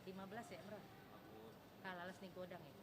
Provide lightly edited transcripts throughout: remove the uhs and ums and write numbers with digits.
15 ya, Bro? Kalalas nih godang ya.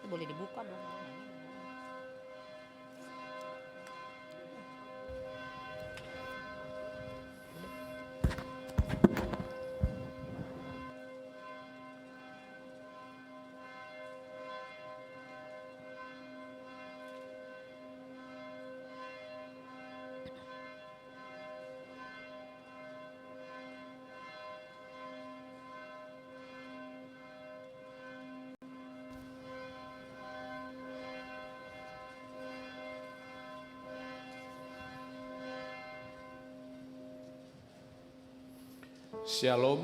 Itu boleh dibuka dong. Shalom,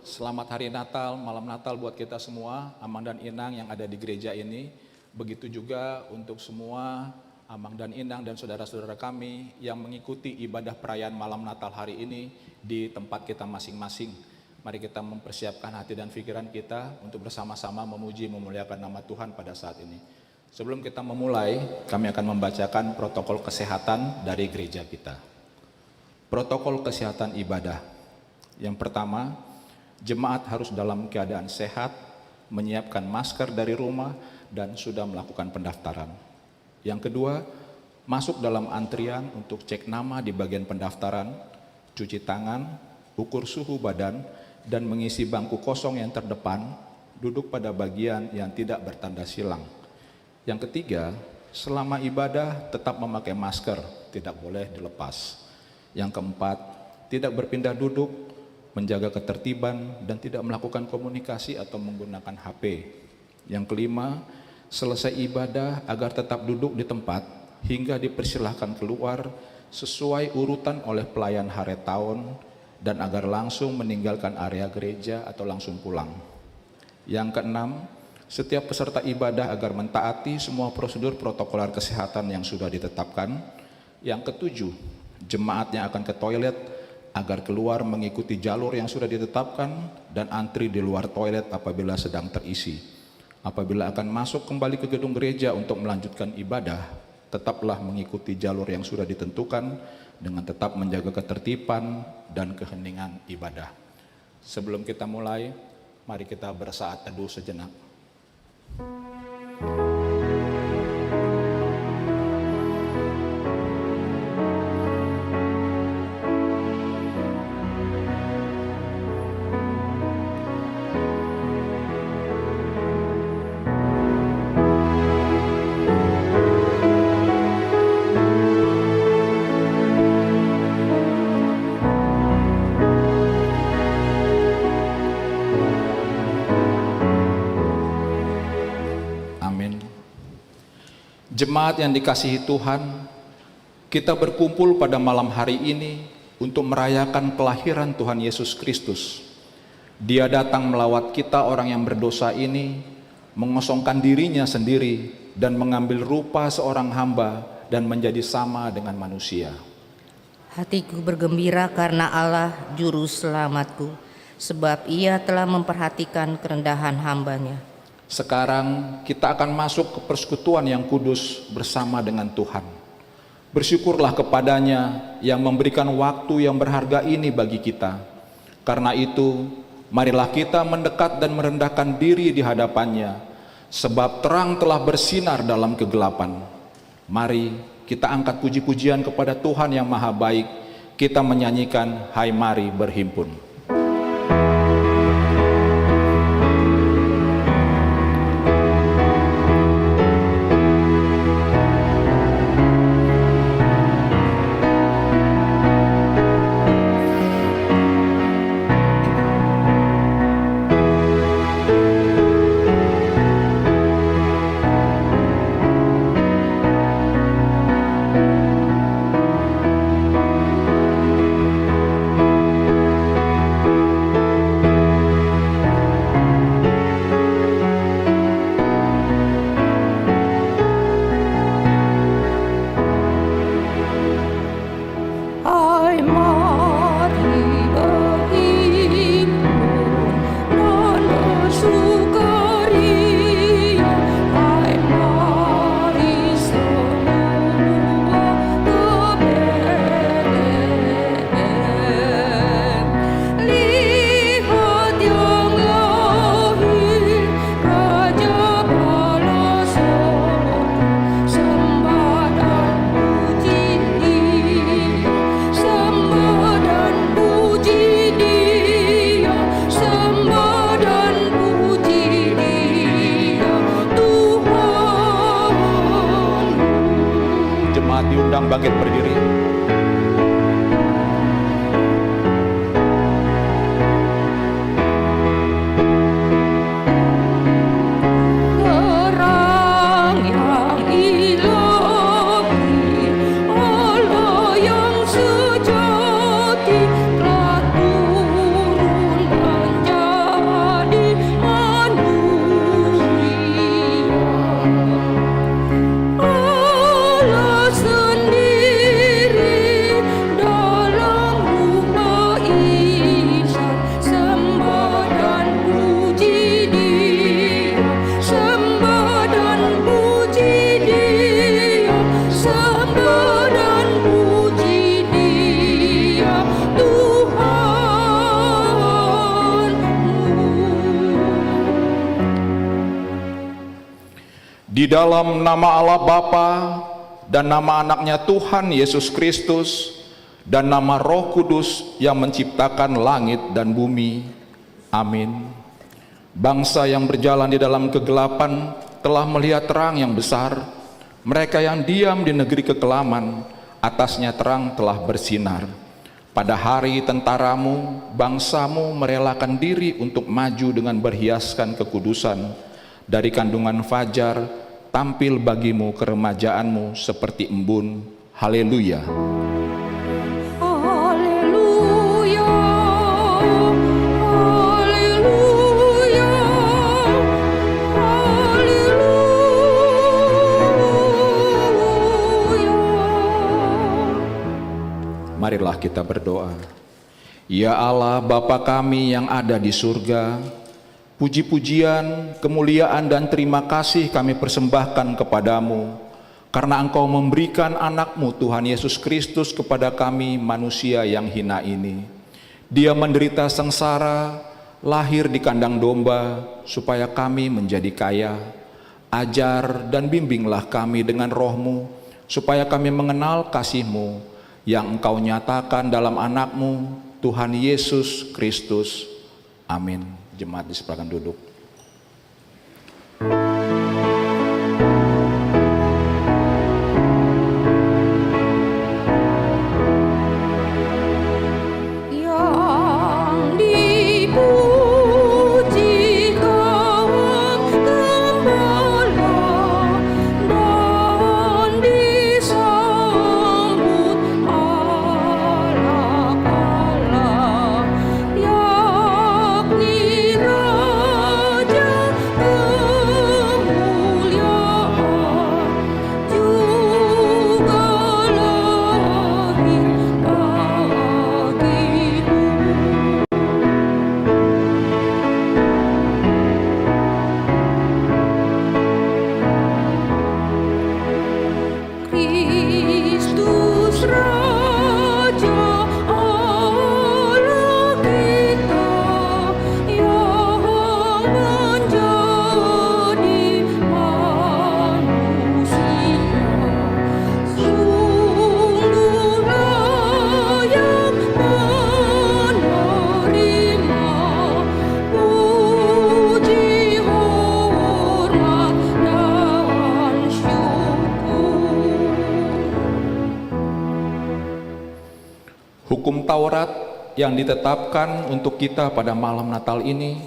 selamat hari Natal, malam Natal buat kita semua, Amang dan Inang yang ada di gereja ini. Begitu juga untuk semua Amang dan Inang dan saudara-saudara kami yang mengikuti ibadah perayaan malam Natal hari ini di tempat kita masing-masing. Mari kita mempersiapkan hati dan pikiran kita untuk bersama-sama memuji memuliakan nama Tuhan pada saat ini. Sebelum kita memulai, kami akan membacakan protokol kesehatan dari gereja kita. Protokol kesehatan ibadah. Yang pertama, jemaat harus dalam keadaan sehat, menyiapkan masker dari rumah, dan sudah melakukan pendaftaran. Yang kedua, masuk dalam antrian untuk cek nama di bagian pendaftaran, cuci tangan, ukur suhu badan, dan mengisi bangku kosong yang terdepan, duduk pada bagian yang tidak bertanda silang. Yang ketiga, selama ibadah tetap memakai masker, tidak boleh dilepas. Yang keempat, tidak berpindah duduk, menjaga ketertiban dan tidak melakukan komunikasi atau menggunakan HP. Yang kelima, selesai ibadah agar tetap duduk di tempat hingga dipersilahkan keluar sesuai urutan oleh pelayan hari tahun dan agar langsung meninggalkan area gereja atau langsung pulang. Yang keenam, setiap peserta ibadah agar mentaati semua prosedur protokoler kesehatan yang sudah ditetapkan. Yang ketujuh, jemaat yang akan ke toilet agar keluar mengikuti jalur yang sudah ditetapkan dan antri di luar toilet apabila sedang terisi. Apabila akan masuk kembali ke gedung gereja untuk melanjutkan ibadah, tetaplah mengikuti jalur yang sudah ditentukan dengan tetap menjaga ketertiban dan keheningan ibadah. Sebelum kita mulai, mari kita bersaat teduh sejenak. Jemaat yang dikasihi Tuhan, kita berkumpul pada malam hari ini untuk merayakan kelahiran Tuhan Yesus Kristus. Dia datang melawat kita orang yang berdosa ini, mengosongkan dirinya sendiri dan mengambil rupa seorang hamba dan menjadi sama dengan manusia. Hatiku bergembira karena Allah juru selamatku, sebab Ia telah memperhatikan kerendahan hambanya. Sekarang kita akan masuk ke persekutuan yang kudus bersama dengan Tuhan. Bersyukurlah kepadanya yang memberikan waktu yang berharga ini bagi kita. Karena itu, marilah kita mendekat dan merendahkan diri di hadapannya, sebab terang telah bersinar dalam kegelapan. Mari kita angkat puji-pujian kepada Tuhan yang Maha Baik. Kita menyanyikan Hai Mari Berhimpun. Diundang bangkit berdiri. Di dalam nama Allah Bapa dan nama anaknya Tuhan Yesus Kristus dan nama Roh Kudus yang menciptakan langit dan bumi. Amin. Bangsa yang berjalan di dalam kegelapan telah melihat terang yang besar. Mereka yang diam di negeri kekelaman, atasnya terang telah bersinar. Pada hari tentaramu, bangsamu merelakan diri untuk maju dengan berhiaskan kekudusan. Dari kandungan fajar, tampil bagimu keremajaanmu seperti embun. Haleluya. Haleluya. Haleluya. Haleluya. Marilah kita berdoa. Ya Allah Bapa kami yang ada di surga, puji-pujian, kemuliaan dan terima kasih kami persembahkan kepadamu, karena Engkau memberikan anak-Mu Tuhan Yesus Kristus kepada kami manusia yang hina ini. Dia menderita sengsara, lahir di kandang domba, supaya kami menjadi kaya. Ajar dan bimbinglah kami dengan Roh-Mu, supaya kami mengenal kasih-Mu, yang Engkau nyatakan dalam anak-Mu, Tuhan Yesus Kristus. Amin. Jemaat disilakan duduk. Yang dipuji Kau Gembala dan disambut anak-anak, yakni Raja Hukum Taurat yang ditetapkan untuk kita pada malam Natal ini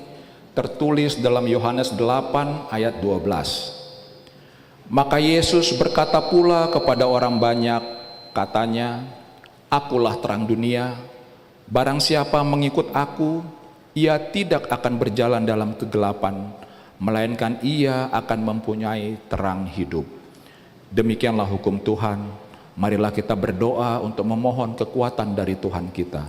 tertulis dalam Yohanes 8 ayat 12. Maka Yesus berkata pula kepada orang banyak, katanya, "Akulah terang dunia. Barang siapa mengikut aku, ia tidak akan berjalan dalam kegelapan, melainkan ia akan mempunyai terang hidup." Demikianlah hukum Tuhan. Marilah kita berdoa untuk memohon kekuatan dari Tuhan kita.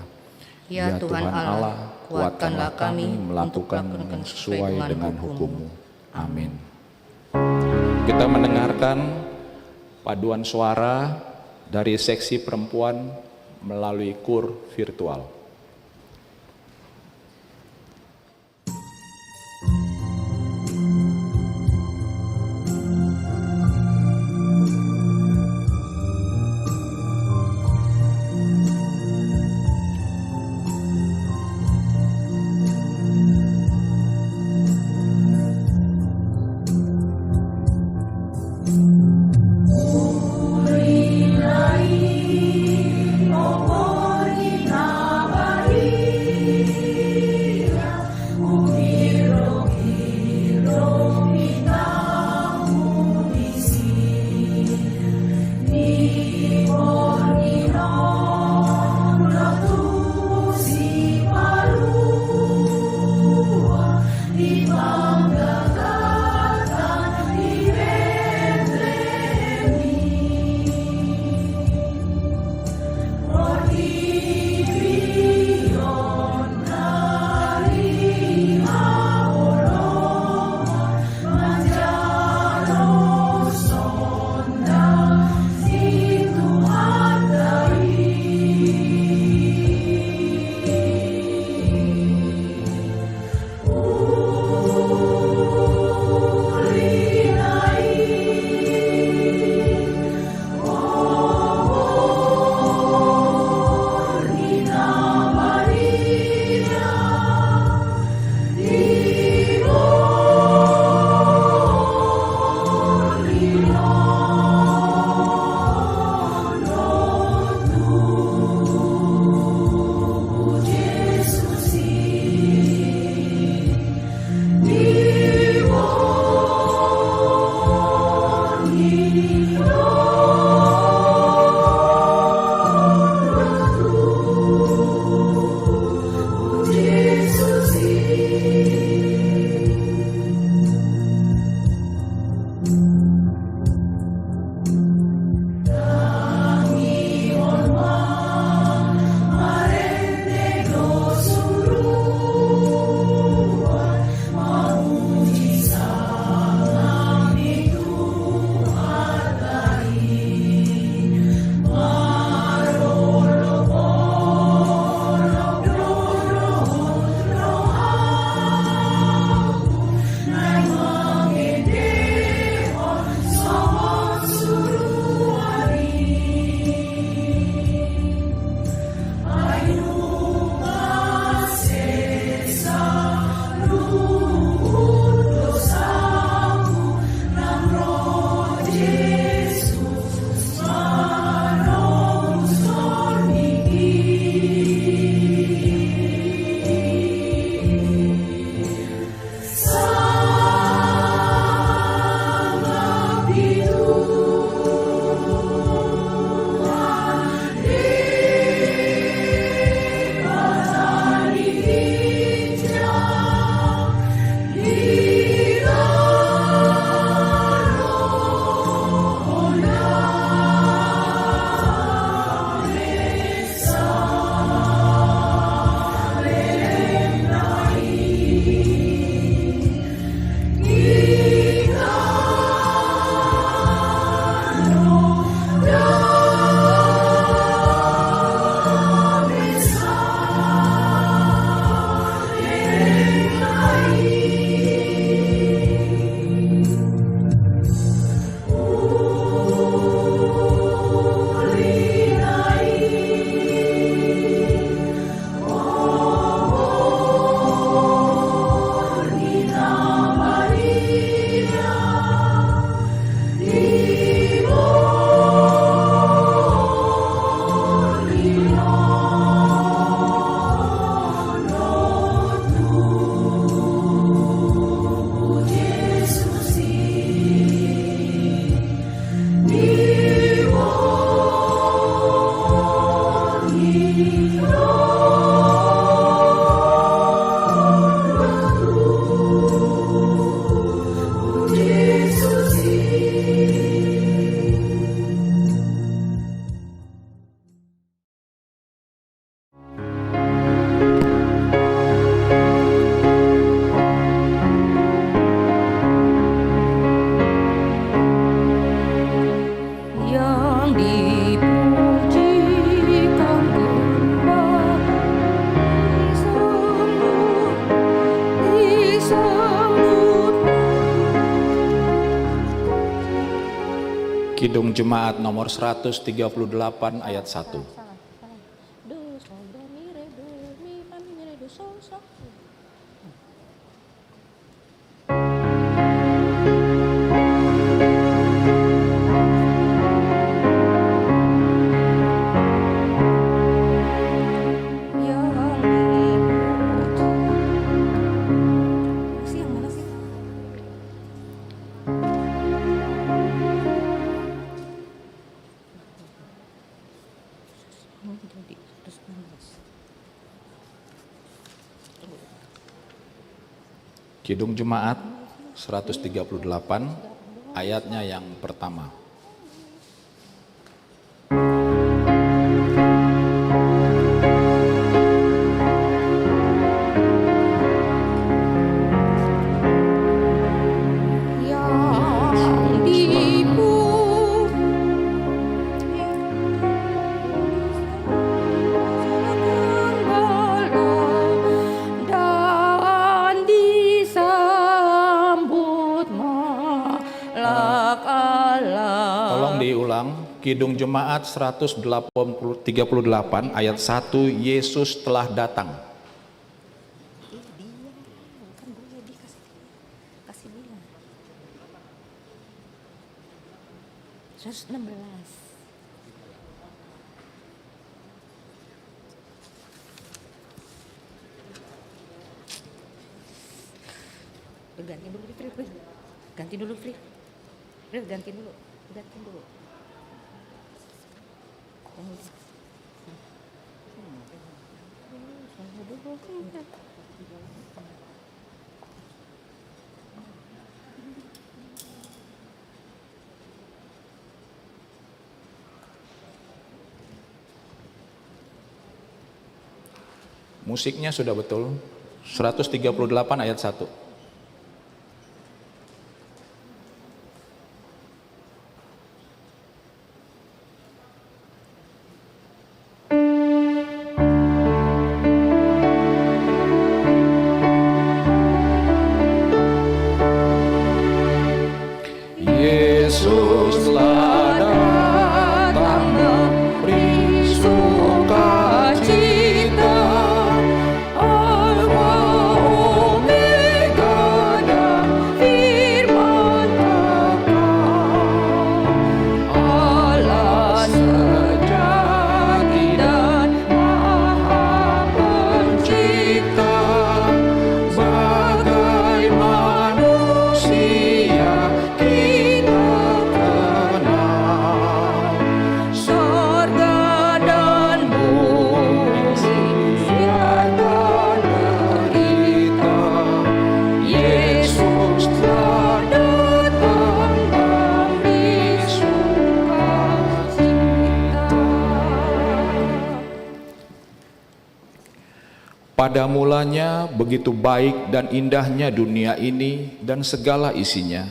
Ya Tuhan Allah, kuatkanlah kami melakukan dengan sesuai dengan hukum-Mu. Amin. Kita mendengarkan paduan suara dari seksi perempuan melalui kur virtual. Oh, Yang dipujikan kembali disambut. Kidung Jemaat nomor 138 ayat 1. Do, sol, do, mi, re, do, mi, fa, mi, re, do, sol, sol. Yang dipuji. Sih, yang mana sih? Jadi, terus nangis. Kidung Jemaat 138 ayatnya yang pertama. Yang dipuji dan disambut malak Allah. Tolong diulang. Kidung Jemaat 138 ayat 1, Yesus telah datang. Kan boleh kasih dia. 116. Ganti dulu, Fri. Ganti dulu, Fri. Ganti dulu. Musiknya sudah betul. 138 ayat 1. Yesus telah datang memberi sukacita, Alfa Omega dan firman kekal, Allah sejati dan Maha Pencipta. sebagai manusia kita kenal. Sorga dan bumi siapa derita, Yesus telah datang memberi sukacita. Pada mulanya begitu baik dan indahnya dunia ini dan segala isinya.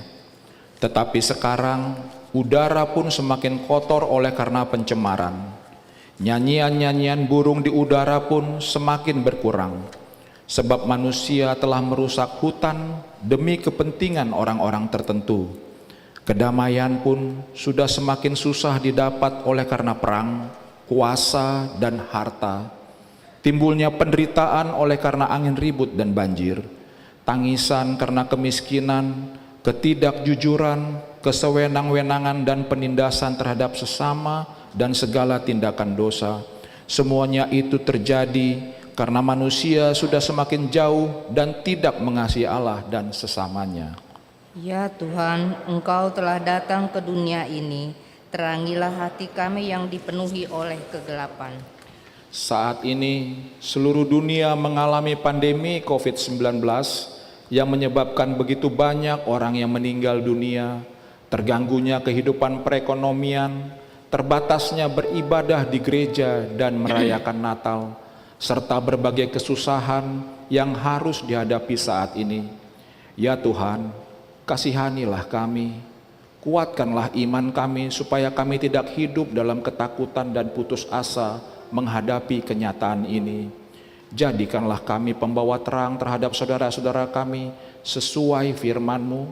Tetapi sekarang udara pun semakin kotor oleh karena pencemaran. Nyanyian-nyanyian burung di udara pun semakin berkurang. Sebab manusia telah merusak hutan demi kepentingan orang-orang tertentu. Kedamaian pun sudah semakin susah didapat oleh karena perang, kuasa, dan harta. Timbulnya penderitaan oleh karena angin ribut dan banjir, tangisan karena kemiskinan, ketidakjujuran, kesewenang-wenangan dan penindasan terhadap sesama dan segala tindakan dosa. Semuanya itu terjadi karena manusia sudah semakin jauh dan tidak mengasihi Allah dan sesamanya. Ya Tuhan, Engkau telah datang ke dunia ini, terangilah hati kami yang dipenuhi oleh kegelapan. Saat ini seluruh dunia mengalami pandemi COVID-19 yang menyebabkan begitu banyak orang yang meninggal dunia, terganggunya kehidupan perekonomian, terbatasnya beribadah di gereja dan merayakan Natal, serta berbagai kesusahan yang harus dihadapi saat ini. Ya Tuhan, kasihanilah kami, kuatkanlah iman kami supaya kami tidak hidup dalam ketakutan dan putus asa menghadapi kenyataan ini. Jadikanlah kami pembawa terang terhadap saudara-saudara kami sesuai firman-Mu.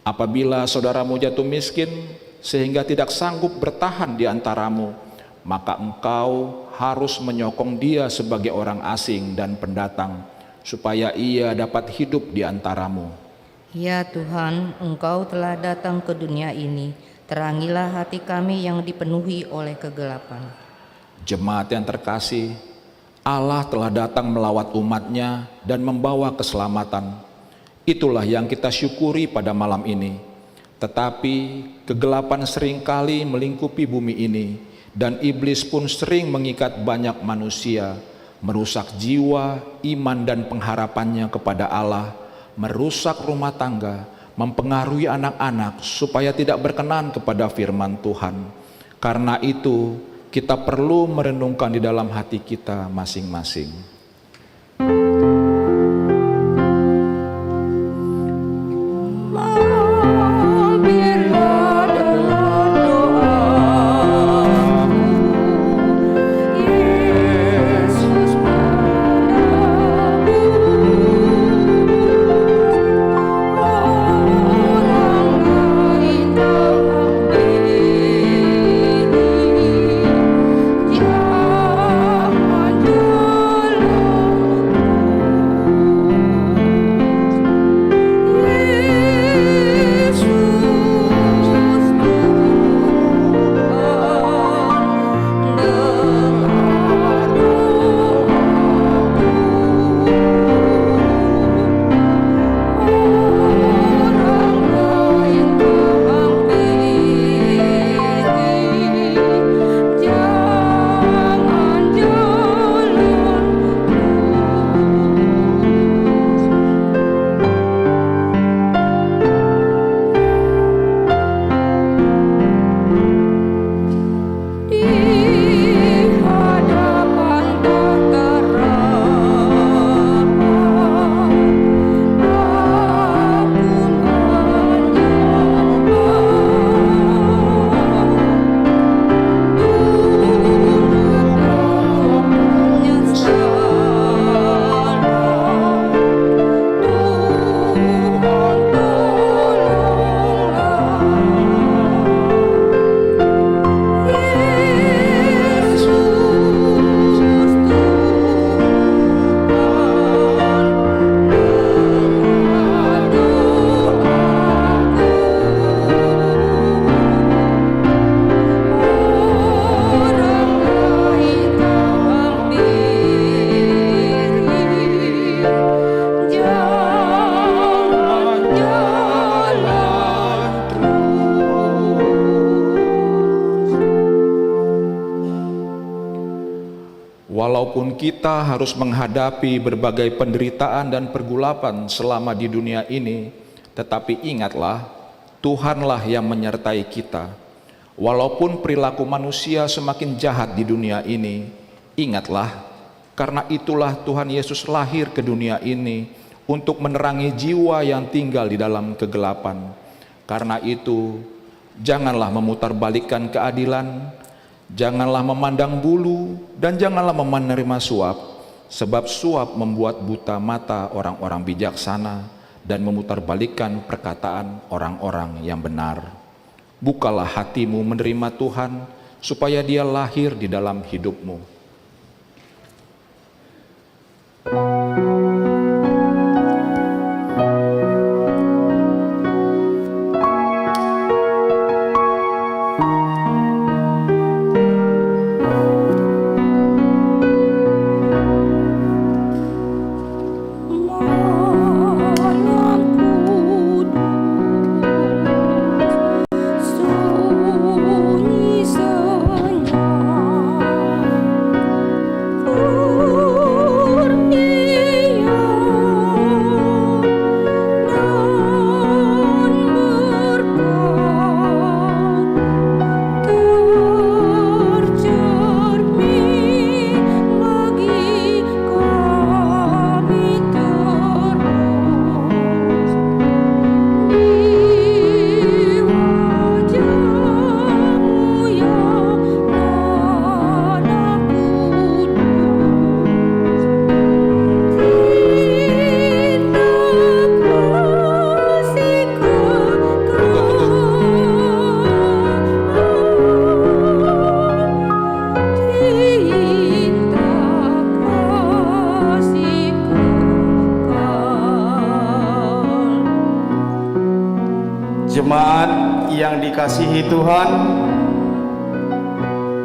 Apabila saudaramu jatuh miskin sehingga tidak sanggup bertahan di antaramu, maka Engkau harus menyokong dia sebagai orang asing dan pendatang, supaya ia dapat hidup di antaramu. Ya Tuhan, Engkau telah datang ke dunia ini, terangilah hati kami yang dipenuhi oleh kegelapan. Jemaat yang terkasih, Allah telah datang melawat umatnya dan membawa keselamatan. Itulah yang kita syukuri pada malam ini. Tetapi kegelapan seringkali melingkupi bumi ini, dan iblis pun sering mengikat banyak manusia, merusak jiwa, iman dan pengharapannya kepada Allah, merusak rumah tangga, mempengaruhi anak-anak supaya tidak berkenan kepada firman Tuhan. Karena itu, kita perlu merenungkan di dalam hati kita masing-masing. Walaupun kita harus menghadapi berbagai penderitaan dan pergulapan selama di dunia ini, tetapi ingatlah, Tuhanlah yang menyertai kita. Walaupun perilaku manusia semakin jahat di dunia ini, ingatlah, karena itulah Tuhan Yesus lahir ke dunia ini untuk menerangi jiwa yang tinggal di dalam kegelapan. Karena itu, janganlah memutarbalikkan keadilan, janganlah memandang bulu, dan janganlah menerima suap, sebab suap membuat buta mata orang-orang bijaksana dan memutarbalikkan perkataan orang-orang yang benar. Bukalah hatimu menerima Tuhan, supaya Dia lahir di dalam hidupmu. Sunyi senyap yang dikasihi Tuhan,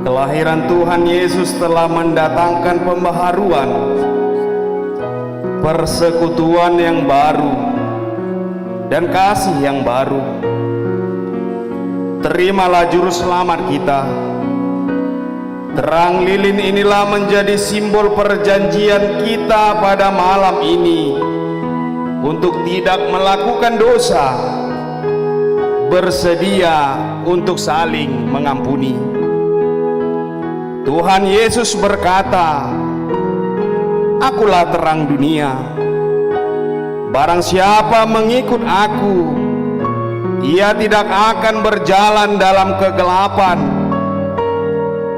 kelahiran Tuhan Yesus telah mendatangkan pembaharuan, persekutuan yang baru, dan kasih yang baru. Terimalah juru selamat kita. Terang lilin inilah menjadi simbol perjanjian kita pada malam ini untuk tidak melakukan dosa, bersedia untuk saling mengampuni. Tuhan Yesus berkata, "Akulah terang dunia. Barang siapa mengikut aku, ia tidak akan berjalan dalam kegelapan,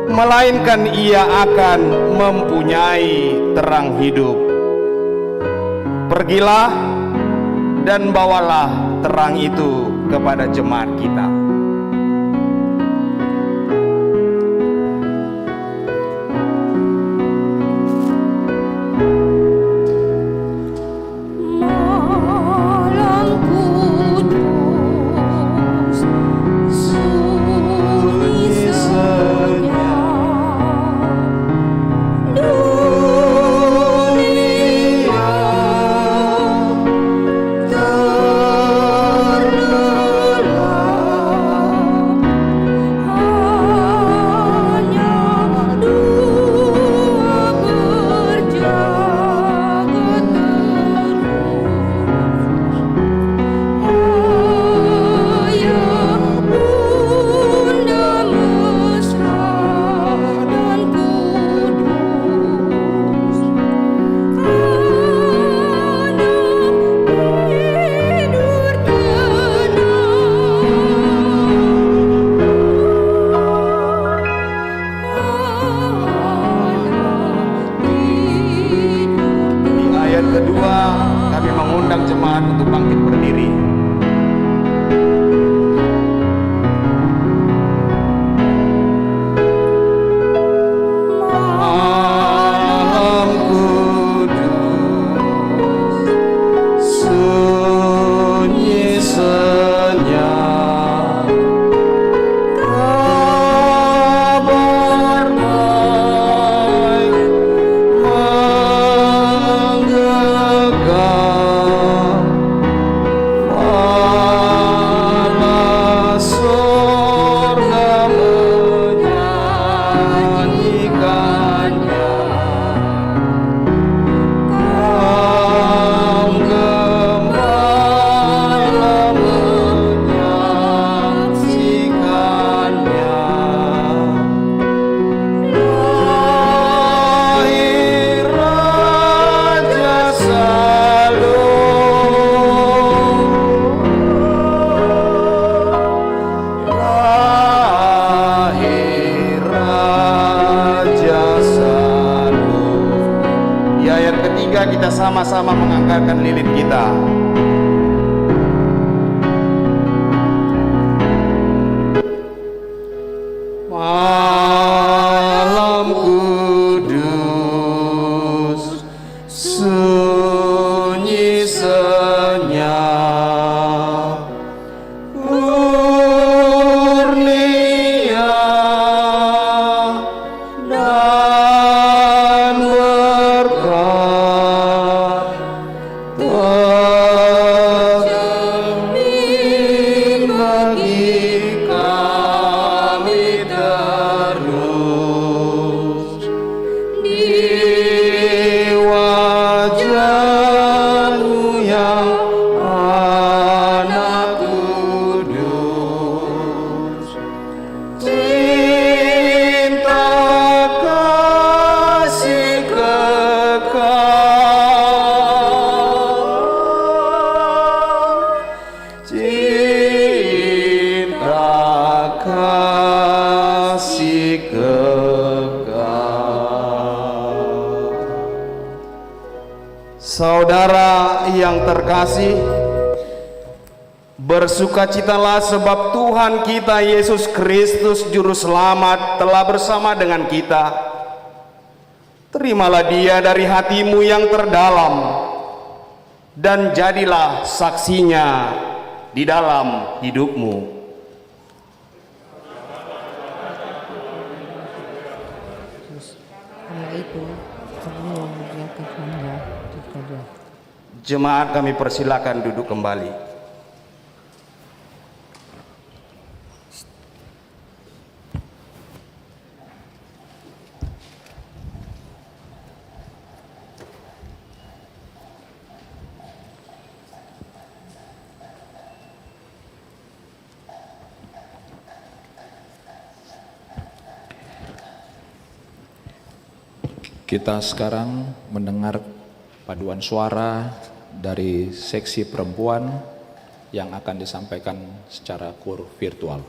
melainkan ia akan mempunyai terang hidup." Pergilah dan bawalah terang itu kepada jemaat kita. Kita sama-sama mengangkatkan lilin kita. Malam kudus, sunyi senyap, kurnia dan berkah tercermin bagi kami terus di wajah-Mu yang anak kudus. Cinta kasih kekal, cinta kasih kekal. Saudara yang terkasih, bersukacitalah sebab Tuhan kita Yesus Kristus Juru Selamat telah bersama dengan kita. Terimalah Dia dari hatimu yang terdalam dan jadilah saksinya di dalam hidupmu. Jemaat kami persilakan duduk kembali. Kita sekarang mendengar paduan suara dari seksi perempuan yang akan disampaikan secara virtual.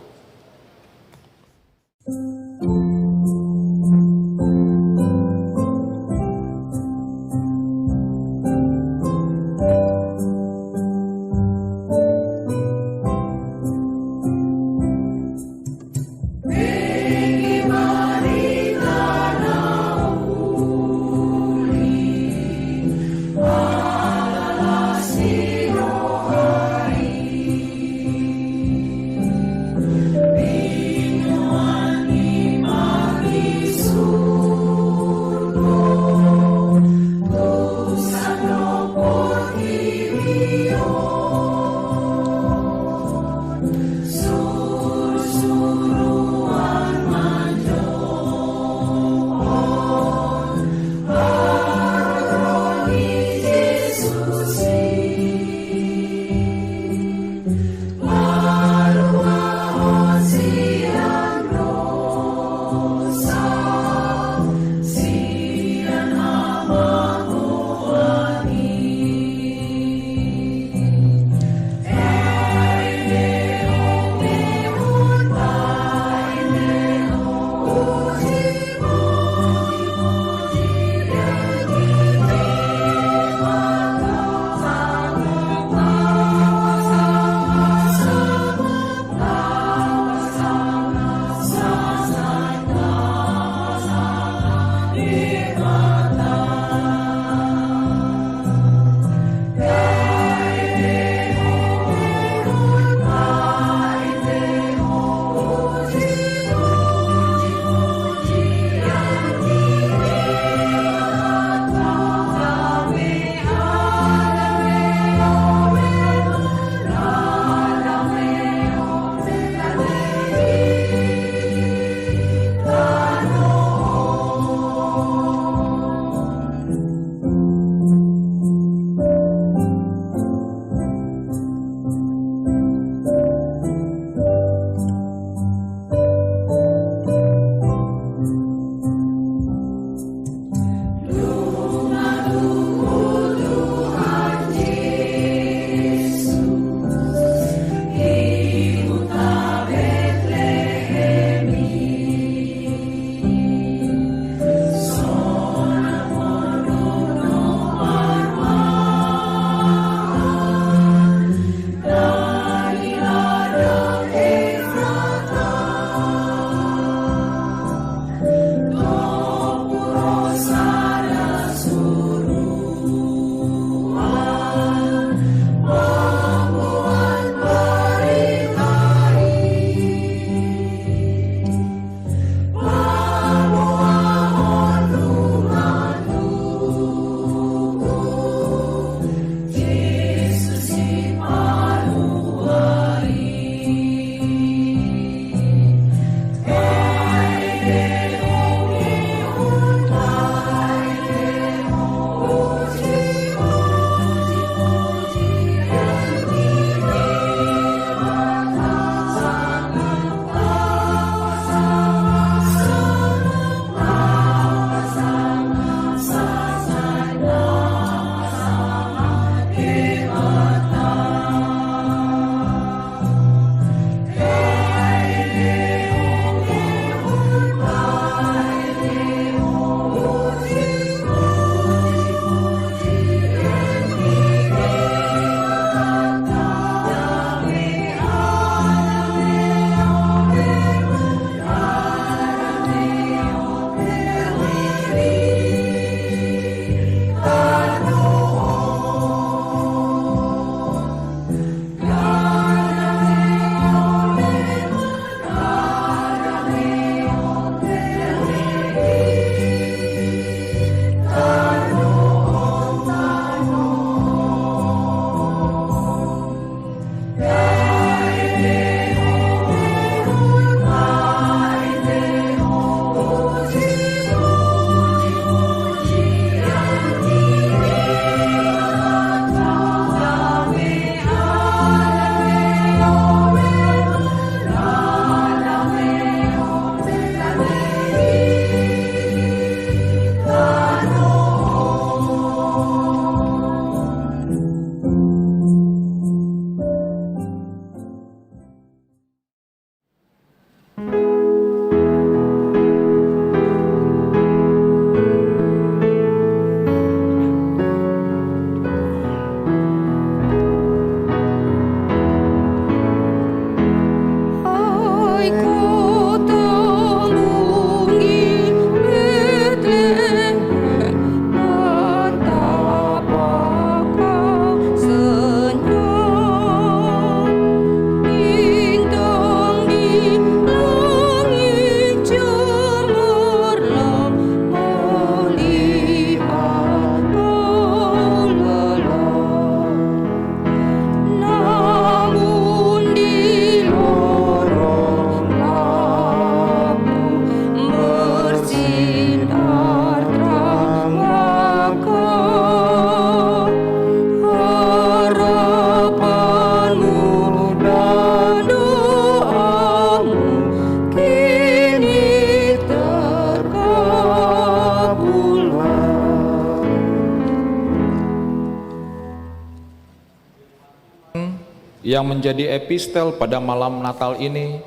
Yang menjadi epistel pada malam Natal ini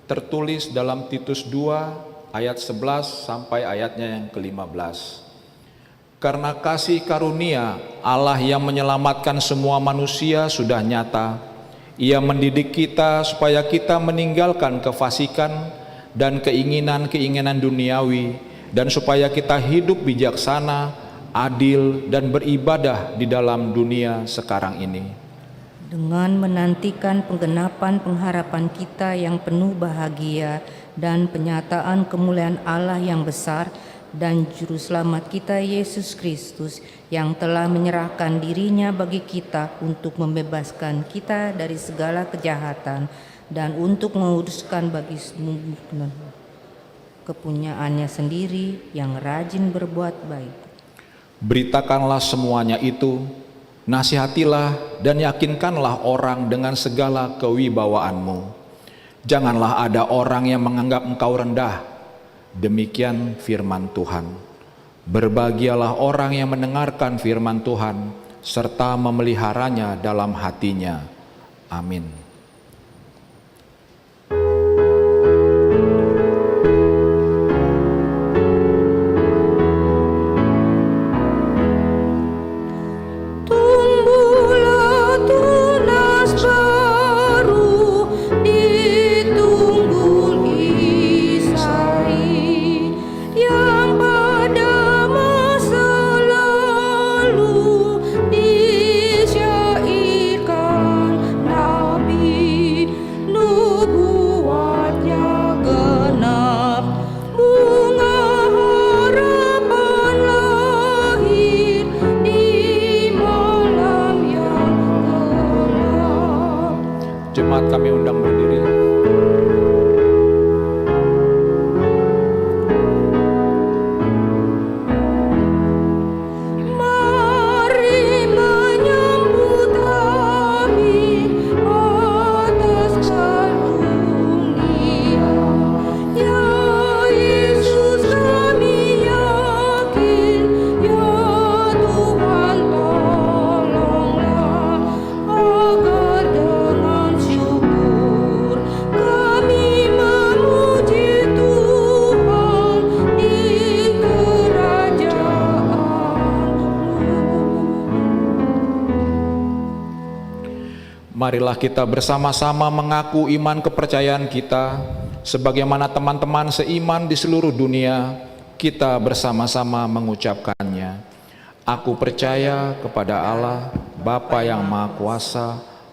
tertulis dalam Titus 2 ayat 11 sampai ayatnya yang ke-15. Karena kasih karunia Allah yang menyelamatkan semua manusia sudah nyata, Ia mendidik kita supaya kita meninggalkan kefasikan dan keinginan-keinginan duniawi, dan supaya kita hidup bijaksana, adil, dan beribadah di dalam dunia sekarang ini. Dengan menantikan penggenapan pengharapan kita yang penuh bahagia dan penyataan kemuliaan Allah yang besar dan Juru Selamat kita Yesus Kristus yang telah menyerahkan dirinya bagi kita untuk membebaskan kita dari segala kejahatan dan untuk menguduskan bagi kepunyaannya sendiri yang rajin berbuat baik. Beritakanlah semuanya itu, nasihatilah dan yakinkanlah orang dengan segala kewibawaanmu. Janganlah ada orang yang menganggap engkau rendah. Demikian firman Tuhan. Berbahagialah orang yang mendengarkan firman Tuhan serta memeliharanya dalam hatinya. Amin. Jemaat kami undang berdiri. Marilah kita bersama-sama mengaku iman kepercayaan kita, sebagaimana teman-teman seiman di seluruh dunia, kita bersama-sama mengucapkannya. Aku percaya kepada Allah, Bapa yang Maha Kuasa,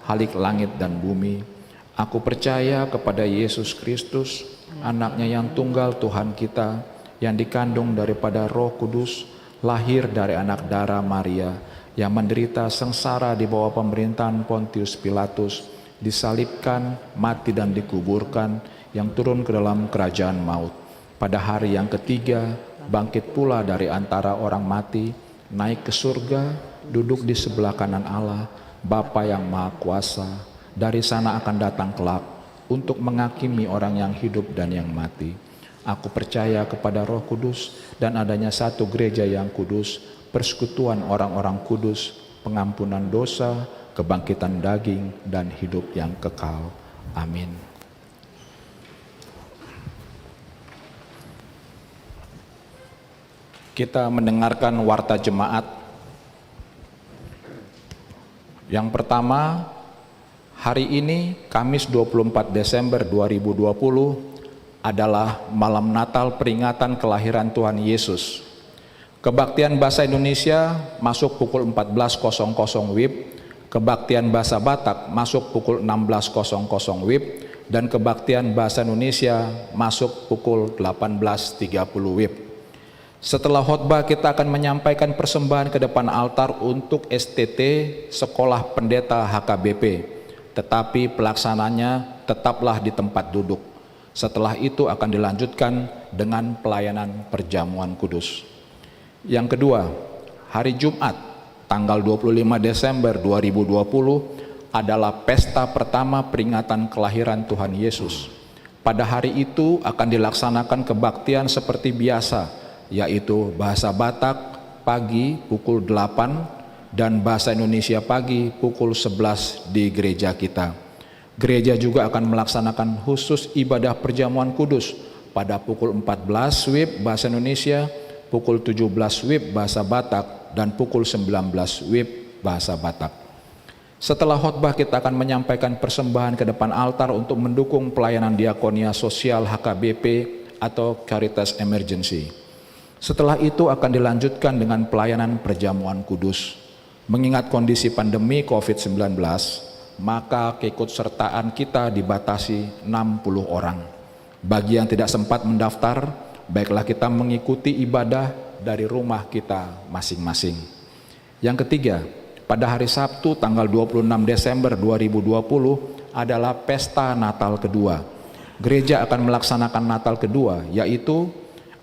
Khalik langit dan bumi. Aku percaya kepada Yesus Kristus, anaknya yang tunggal Tuhan kita, yang dikandung daripada Roh Kudus, lahir dari anak darah Maria, yang menderita sengsara di bawah pemerintahan Pontius Pilatus, disalibkan, mati dan dikuburkan, yang turun ke dalam kerajaan maut. Pada hari yang ketiga, bangkit pula dari antara orang mati, naik ke surga, duduk di sebelah kanan Allah, Bapa yang Maha Kuasa. Dari sana akan datang kelak untuk menghakimi orang yang hidup dan yang mati. Aku percaya kepada Roh Kudus dan adanya satu gereja yang kudus, persekutuan orang-orang kudus, pengampunan dosa, kebangkitan daging, dan hidup yang kekal. Amin. Kita mendengarkan warta jemaat. Yang pertama, hari ini Kamis 24 Desember 2020 adalah malam Natal peringatan kelahiran Tuhan Yesus. Kebaktian Bahasa Indonesia masuk pukul 14.00 WIB, Kebaktian Bahasa Batak masuk pukul 16.00 WIB, dan Kebaktian Bahasa Indonesia masuk pukul 18.30 WIB. Setelah khotbah kita akan menyampaikan persembahan ke depan altar untuk STT Sekolah Pendeta HKBP, tetapi pelaksananya tetaplah di tempat duduk. Setelah itu akan dilanjutkan dengan pelayanan perjamuan kudus. Yang kedua, hari Jumat tanggal 25 Desember 2020 adalah pesta pertama peringatan kelahiran Tuhan Yesus. Pada hari itu akan dilaksanakan kebaktian seperti biasa, yaitu bahasa Batak pagi pukul 8 dan bahasa Indonesia pagi pukul 11 di gereja kita. Gereja juga akan melaksanakan khusus ibadah perjamuan kudus pada pukul 14 WIB bahasa Indonesia, pukul 17 WIB bahasa Batak, dan pukul 19 WIB bahasa Batak. Setelah khotbah kita akan menyampaikan persembahan ke depan altar untuk mendukung pelayanan diakonia sosial HKBP atau Caritas Emergency. Setelah itu akan dilanjutkan dengan pelayanan perjamuan kudus. Mengingat kondisi pandemi COVID-19, maka keikutsertaan kita dibatasi 60 orang. Bagi yang tidak sempat mendaftar, baiklah kita mengikuti ibadah dari rumah kita masing-masing. Yang ketiga, pada hari Sabtu tanggal 26 Desember 2020 adalah pesta Natal kedua. Gereja akan melaksanakan Natal kedua, yaitu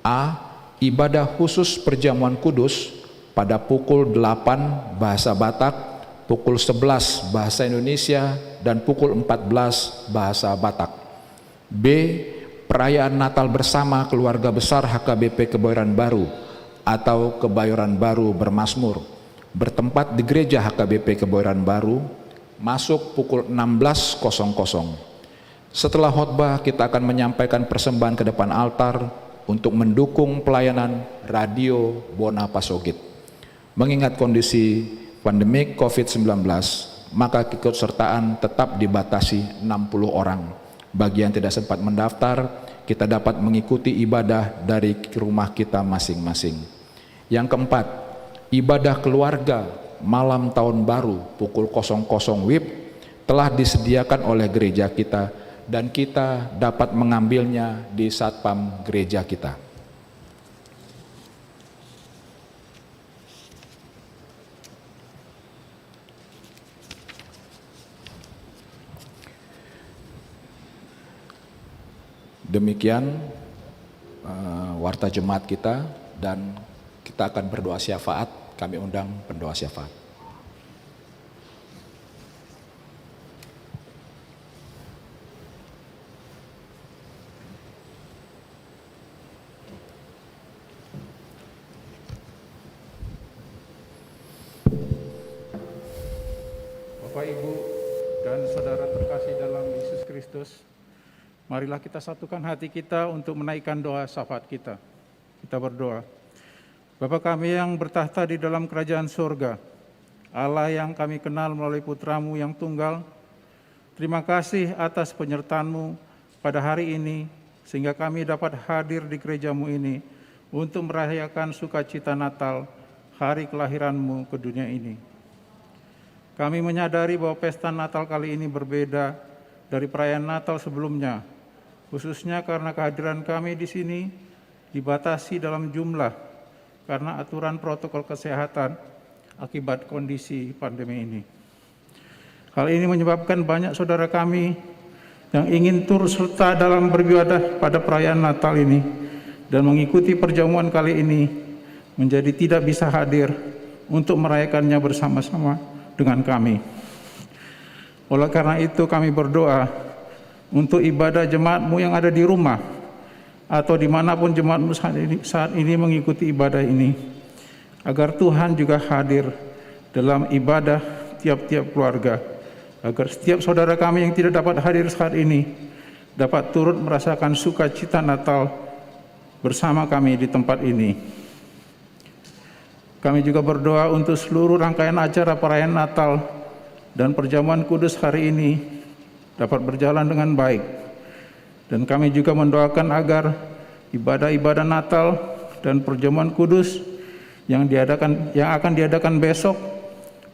A. Ibadah khusus perjamuan kudus pada pukul 8 bahasa Batak, pukul 11 bahasa Indonesia, dan pukul 14 bahasa Batak. B. Perayaan Natal bersama keluarga besar HKBP Kebayoran Baru atau Kebayoran Baru Bermazmur bertempat di gereja HKBP Kebayoran Baru masuk pukul 16.00. Setelah khotbah kita akan menyampaikan persembahan ke depan altar untuk mendukung pelayanan Radio Bona Pasogit. Mengingat kondisi pandemi COVID-19, maka keikutsertaan tetap dibatasi 60 orang. Bagi yang tidak sempat mendaftar, kita dapat mengikuti ibadah dari rumah kita masing-masing. Yang keempat, ibadah keluarga malam tahun baru pukul 00 WIB telah disediakan oleh gereja kita dan kita dapat mengambilnya di satpam gereja kita. Demikian warta jemaat kita, dan kita akan berdoa syafaat. Kami undang pendoa syafaat. Bapak, Ibu, dan saudara terkasih dalam Yesus Kristus, marilah kita satukan hati kita untuk menaikkan doa syafaat kita. Kita berdoa. Bapa kami yang bertahta di dalam kerajaan surga, Allah yang kami kenal melalui Putramu yang tunggal, terima kasih atas penyertaan-Mu pada hari ini, sehingga kami dapat hadir di gereja-Mu ini untuk merayakan sukacita Natal, hari kelahiran-Mu ke dunia ini. Kami menyadari bahwa pesta Natal kali ini berbeda dari perayaan Natal sebelumnya, khususnya karena kehadiran kami di sini dibatasi dalam jumlah, karena aturan protokol kesehatan akibat kondisi pandemi ini. Hal ini menyebabkan banyak saudara kami yang ingin turut serta dalam beribadah pada perayaan Natal ini dan mengikuti perjamuan kali ini menjadi tidak bisa hadir untuk merayakannya bersama-sama dengan kami. Oleh karena itu kami berdoa untuk ibadah jemaatmu yang ada di rumah atau dimanapun jemaatmu saat ini mengikuti ibadah ini, agar Tuhan juga hadir dalam ibadah tiap-tiap keluarga, agar setiap saudara kami yang tidak dapat hadir saat ini dapat turut merasakan sukacita Natal bersama kami di tempat ini. Kami juga berdoa untuk seluruh rangkaian acara perayaan Natal dan perjamuan kudus hari ini dapat berjalan dengan baik. Dan kami juga mendoakan agar ibadah-ibadah Natal dan perjamuan kudus yang akan diadakan besok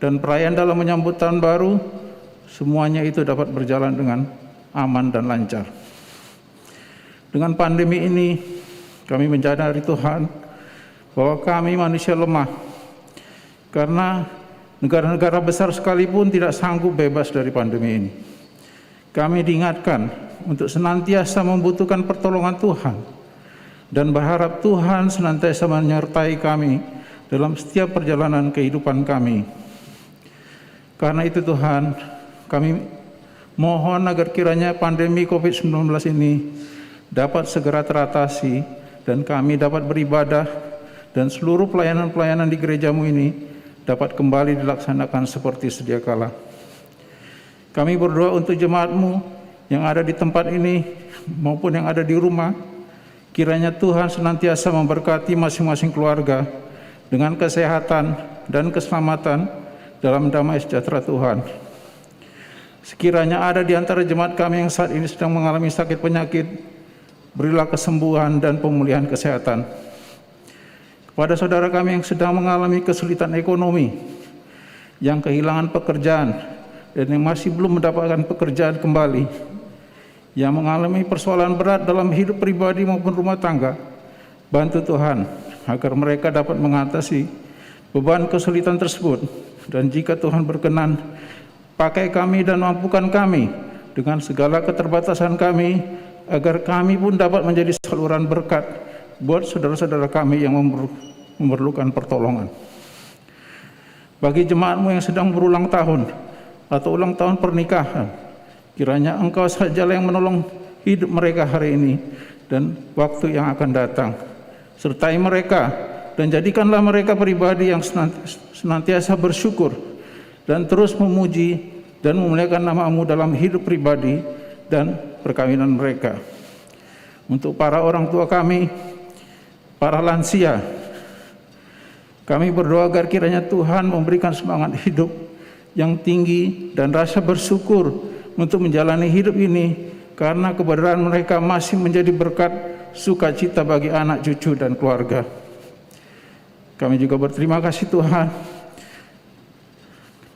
dan perayaan dalam menyambut tahun baru, semuanya itu dapat berjalan dengan aman dan lancar. Dengan pandemi ini, kami menyadari Tuhan bahwa kami manusia lemah, karena negara-negara besar sekalipun tidak sanggup bebas dari pandemi ini. Kami diingatkan untuk senantiasa membutuhkan pertolongan Tuhan dan berharap Tuhan senantiasa menyertai kami dalam setiap perjalanan kehidupan kami. Karena itu Tuhan, kami mohon agar kiranya pandemi COVID-19 ini dapat segera teratasi dan kami dapat beribadah dan seluruh pelayanan-pelayanan di gerejamu ini dapat kembali dilaksanakan seperti sedia kala. Kami berdoa untuk jemaatmu yang ada di tempat ini maupun yang ada di rumah, kiranya Tuhan senantiasa memberkati masing-masing keluarga dengan kesehatan dan keselamatan dalam damai sejahtera Tuhan. Sekiranya ada di antara jemaat kami yang saat ini sedang mengalami sakit penyakit, berilah kesembuhan dan pemulihan kesehatan. Kepada saudara kami yang sedang mengalami kesulitan ekonomi, yang kehilangan pekerjaan dan yang masih belum mendapatkan pekerjaan kembali, yang mengalami persoalan berat dalam hidup pribadi maupun rumah tangga, bantu Tuhan agar mereka dapat mengatasi beban kesulitan tersebut. Dan jika Tuhan berkenan, pakai kami dan mampukan kami dengan segala keterbatasan kami, agar kami pun dapat menjadi saluran berkat buat saudara-saudara kami yang memerlukan pertolongan. Bagi jemaatmu yang sedang berulang tahun atau ulang tahun pernikahan, kiranya Engkau sajalah yang menolong hidup mereka hari ini dan waktu yang akan datang. Sertai mereka dan jadikanlah mereka pribadi yang senantiasa bersyukur dan terus memuji dan memuliakan nama-Mu dalam hidup pribadi dan perkawinan mereka. Untuk para orang tua kami, para lansia, kami berdoa agar kiranya Tuhan memberikan semangat hidup yang tinggi dan rasa bersyukur untuk menjalani hidup ini, karena keberadaan mereka masih menjadi berkat sukacita bagi anak, cucu, dan keluarga. Kami juga berterima kasih Tuhan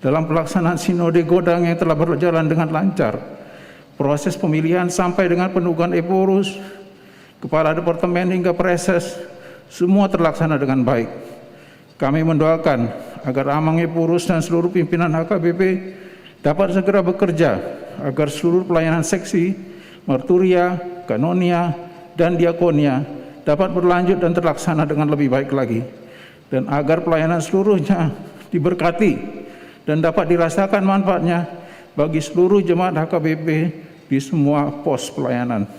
dalam pelaksanaan Sinode Godang yang telah berjalan dengan lancar. Proses pemilihan sampai dengan penugasan Eporus, Kepala Departemen hingga Preses, semua terlaksana dengan baik. Kami mendoakan agar Amang Eporus dan seluruh pimpinan HKBP dapat segera bekerja agar seluruh pelayanan seksi, marturia, kanonia, dan diakonia dapat berlanjut dan terlaksana dengan lebih baik lagi, dan agar pelayanan seluruhnya diberkati dan dapat dirasakan manfaatnya bagi seluruh jemaat HKBP di semua pos pelayanan.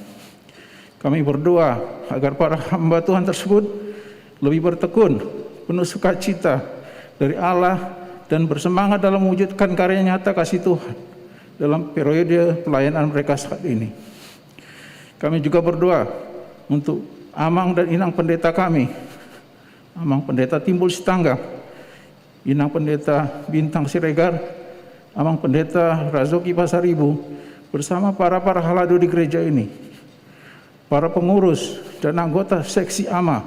Kami berdoa agar para hamba Tuhan tersebut lebih bertekun, penuh sukacita dari Allah, dan bersemangat dalam mewujudkan karya nyata kasih Tuhan dalam periode pelayanan mereka saat ini. Kami juga berdoa untuk Amang dan Inang Pendeta kami, Amang Pendeta Timbul Sitanggang, Inang Pendeta Bintang Siregar, Amang Pendeta Razoki Pasaribu, bersama para halado di gereja ini, para pengurus dan anggota seksi AMA,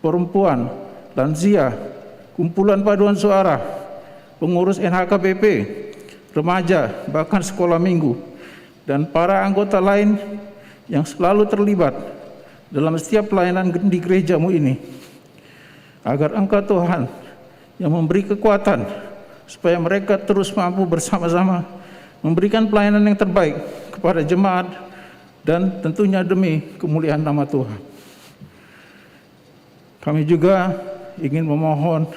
perempuan, lansia, kumpulan paduan suara, pengurus NHKBP, remaja, bahkan sekolah minggu, dan para anggota lain yang selalu terlibat dalam setiap pelayanan di gerejamu ini, agar Engkau Tuhan yang memberi kekuatan supaya mereka terus mampu bersama-sama memberikan pelayanan yang terbaik kepada jemaat dan tentunya demi kemuliaan nama Tuhan. Kami juga ingin memohon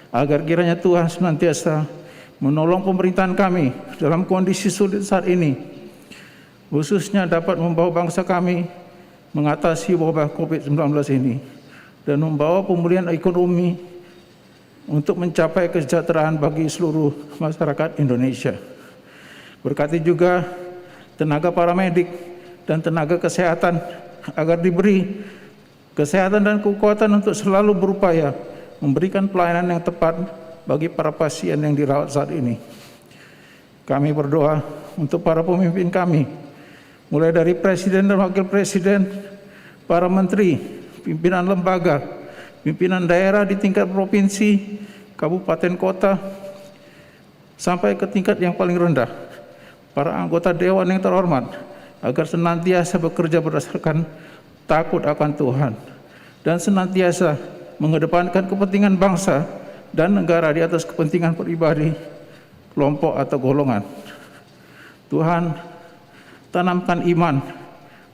agar kiranya Tuhan senantiasa menolong pemerintahan kami dalam kondisi sulit saat ini, khususnya dapat membawa bangsa kami mengatasi wabah COVID-19 ini dan membawa pemulihan ekonomi untuk mencapai kesejahteraan bagi seluruh masyarakat Indonesia. Berkati juga tenaga paramedik dan tenaga kesehatan agar diberi kesehatan dan kekuatan untuk selalu berupaya memberikan pelayanan yang tepat bagi para pasien yang dirawat saat ini. Kami berdoa untuk para pemimpin kami, mulai dari Presiden dan Wakil Presiden, para menteri, pimpinan lembaga, pimpinan daerah di tingkat provinsi, kabupaten, kota, sampai ke tingkat yang paling rendah, para anggota dewan yang terhormat, agar senantiasa bekerja berdasarkan takut akan Tuhan dan senantiasa mengedepankan kepentingan bangsa dan negara di atas kepentingan pribadi, kelompok atau golongan. Tuhan, tanamkan iman,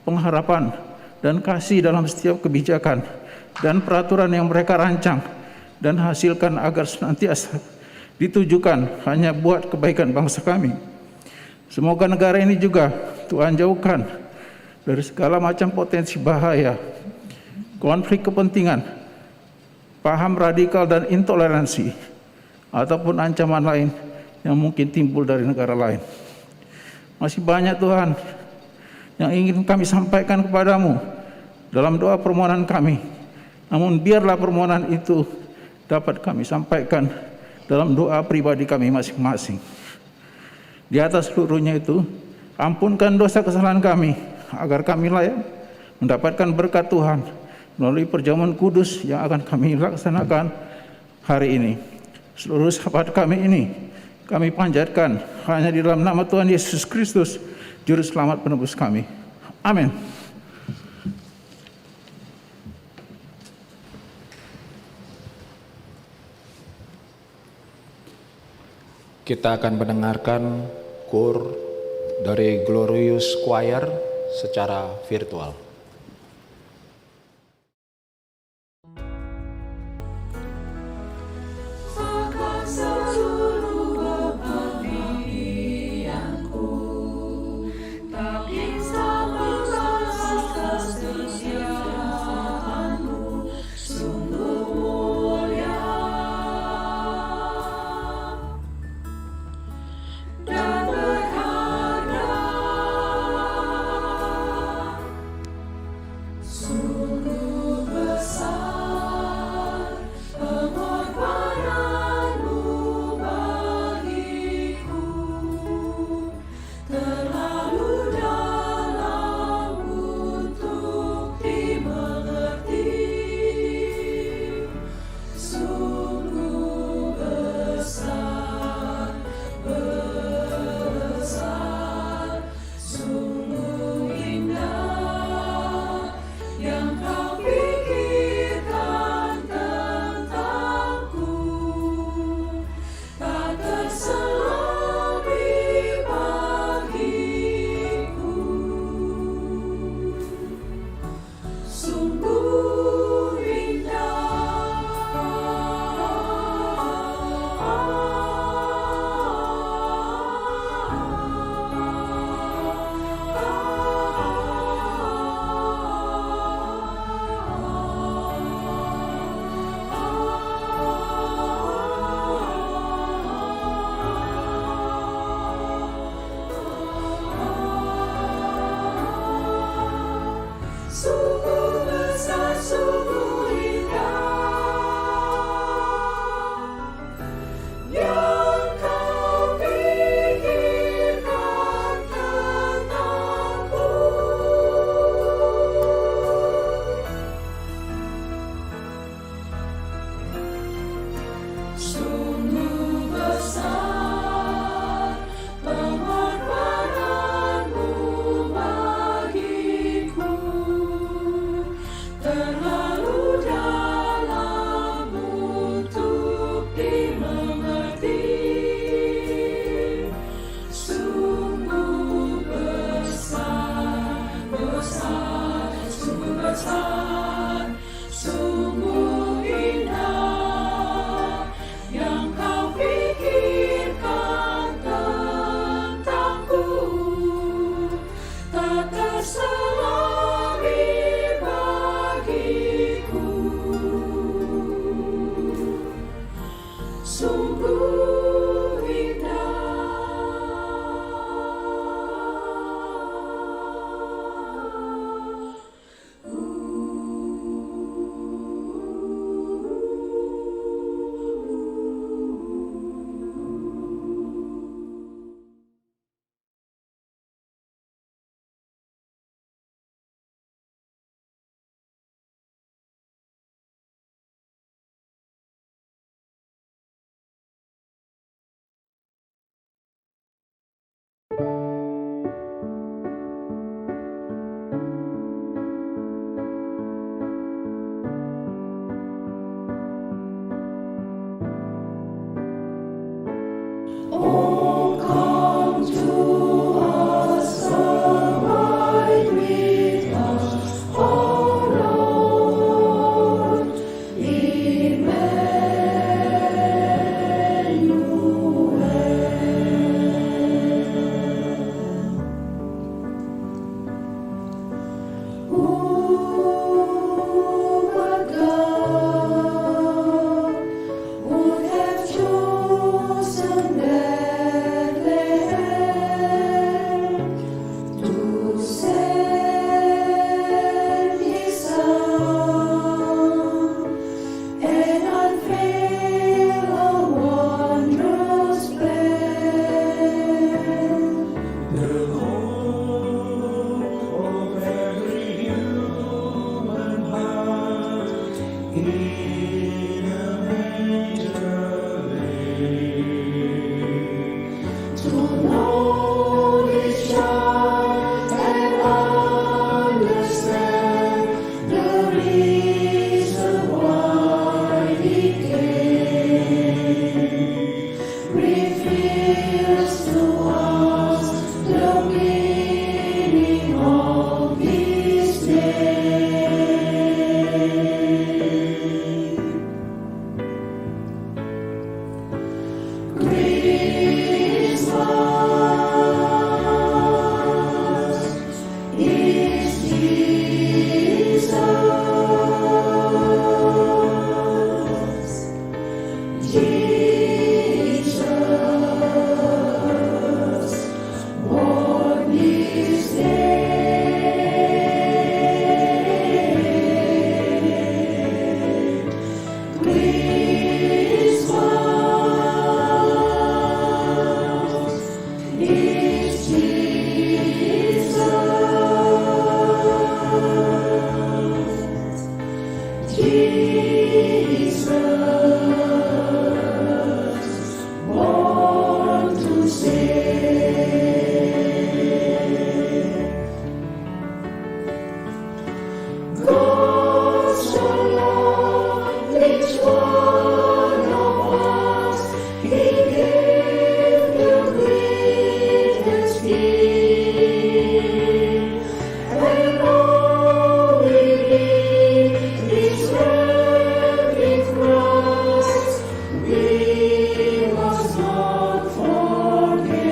pengharapan, dan kasih dalam setiap kebijakan dan peraturan yang mereka rancang dan hasilkan agar senantiasa ditujukan hanya buat kebaikan bangsa kami. Semoga negara ini juga Tuhan jauhkan dari segala macam potensi bahaya, konflik kepentingan, paham radikal dan intoleransi, ataupun ancaman lain yang mungkin timbul dari negara lain. Masih banyak Tuhan yang ingin kami sampaikan kepadamu dalam doa permohonan kami. Namun biarlah permohonan itu dapat kami sampaikan dalam doa pribadi kami masing-masing. Di atas seluruhnya itu, ampunkan dosa kesalahan kami, agar kami layak mendapatkan berkat Tuhan melalui perjamuan kudus yang akan kami laksanakan hari ini. Seluruh sahabat kami ini, kami panjatkan hanya di dalam nama Tuhan Yesus Kristus, Juru Selamat penebus kami. Amin. Kita akan mendengarkan kur dari Glorious Choir secara virtual. Terlalu dalam sungguh indah. Oh, come to us, abide with us, oh Lord, Emmanuel. Who but God would have chosen Bethlehem to send His Son and unveil a wondrous plan? The hope of every human heart in a manger lay. To know His child and understand the reason why He came, reveals to us the meaning of His name. Christmas is Jesus. Jesus born this day. Christmas is Jesus. Jesus born to save. God so loved each one of us, He gave the greatest gift, and all we need is love in Christ. We must not forget.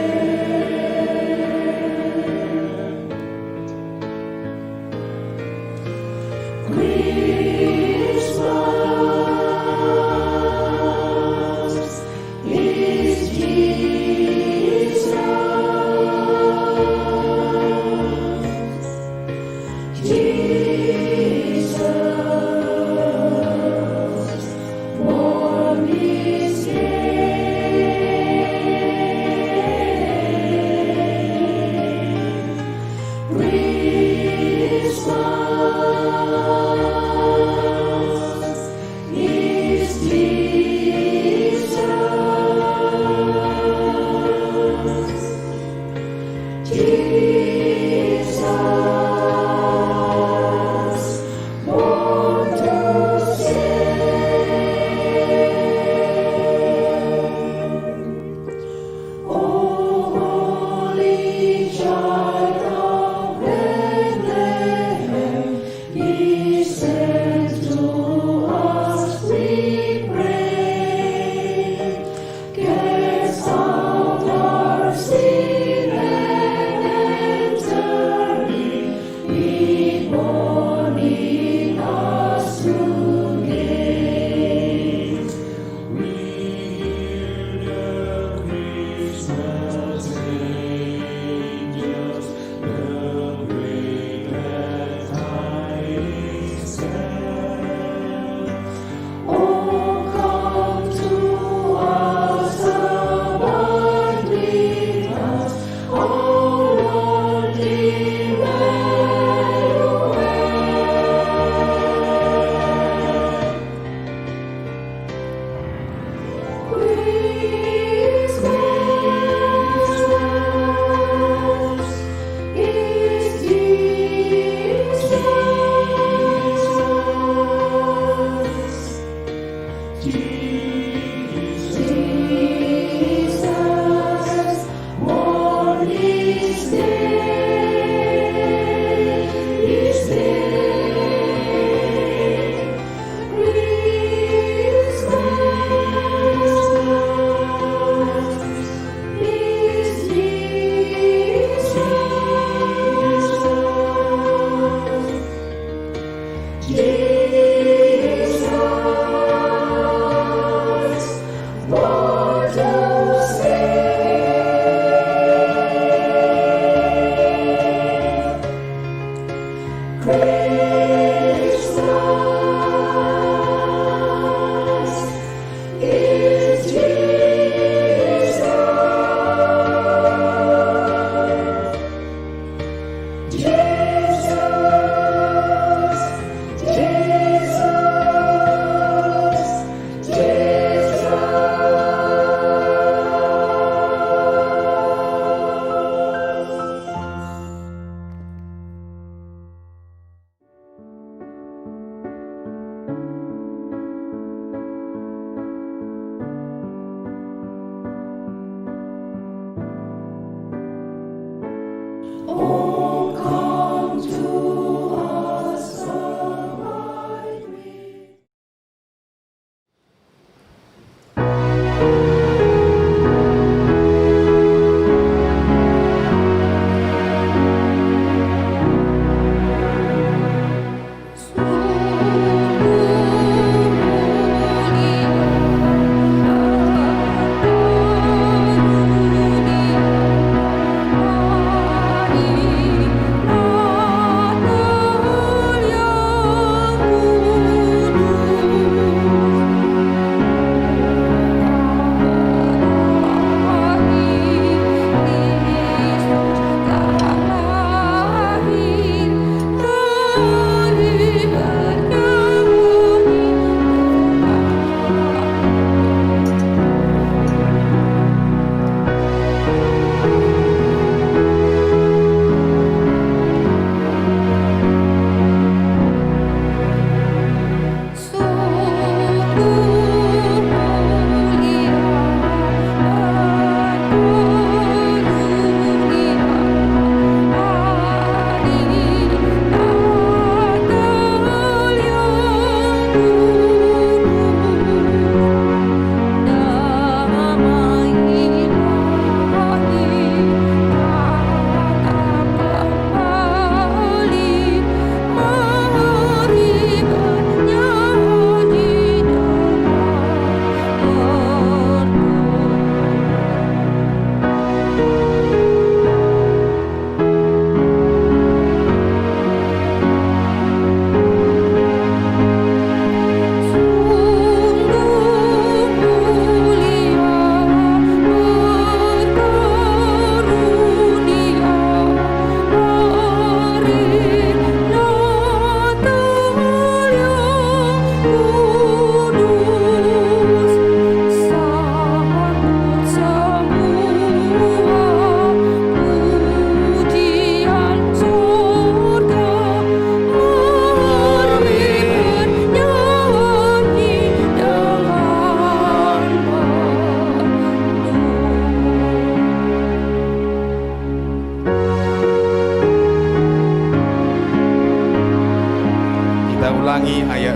Christmas is Jesus. Jesus born this day.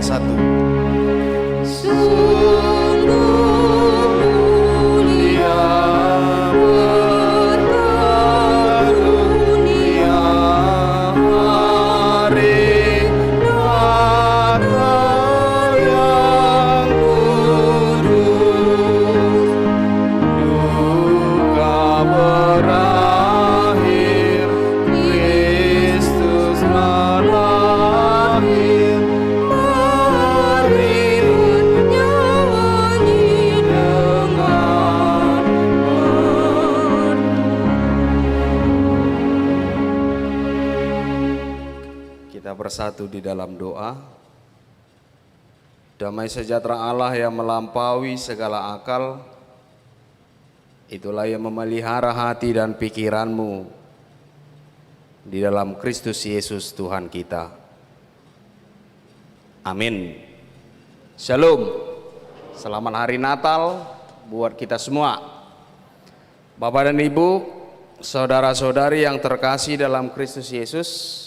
satu. Bersatu di dalam doa. Damai sejahtera Allah yang melampaui segala akal, itulah yang memelihara hati dan pikiranmu di dalam Kristus Yesus Tuhan kita. Amin. Shalom. Selamat hari Natal buat kita semua. Bapak dan Ibu, saudara-saudari yang terkasih dalam Kristus Yesus,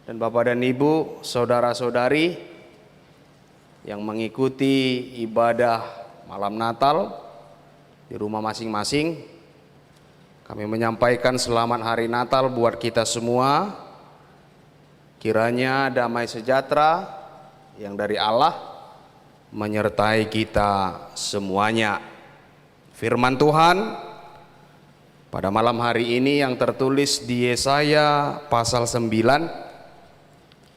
dan Bapak dan Ibu, saudara-saudari yang mengikuti ibadah malam Natal di rumah masing-masing, kami menyampaikan selamat hari Natal buat kita semua. Kiranya damai sejahtera yang dari Allah menyertai kita semuanya. Firman Tuhan pada malam hari ini yang tertulis di Yesaya pasal 9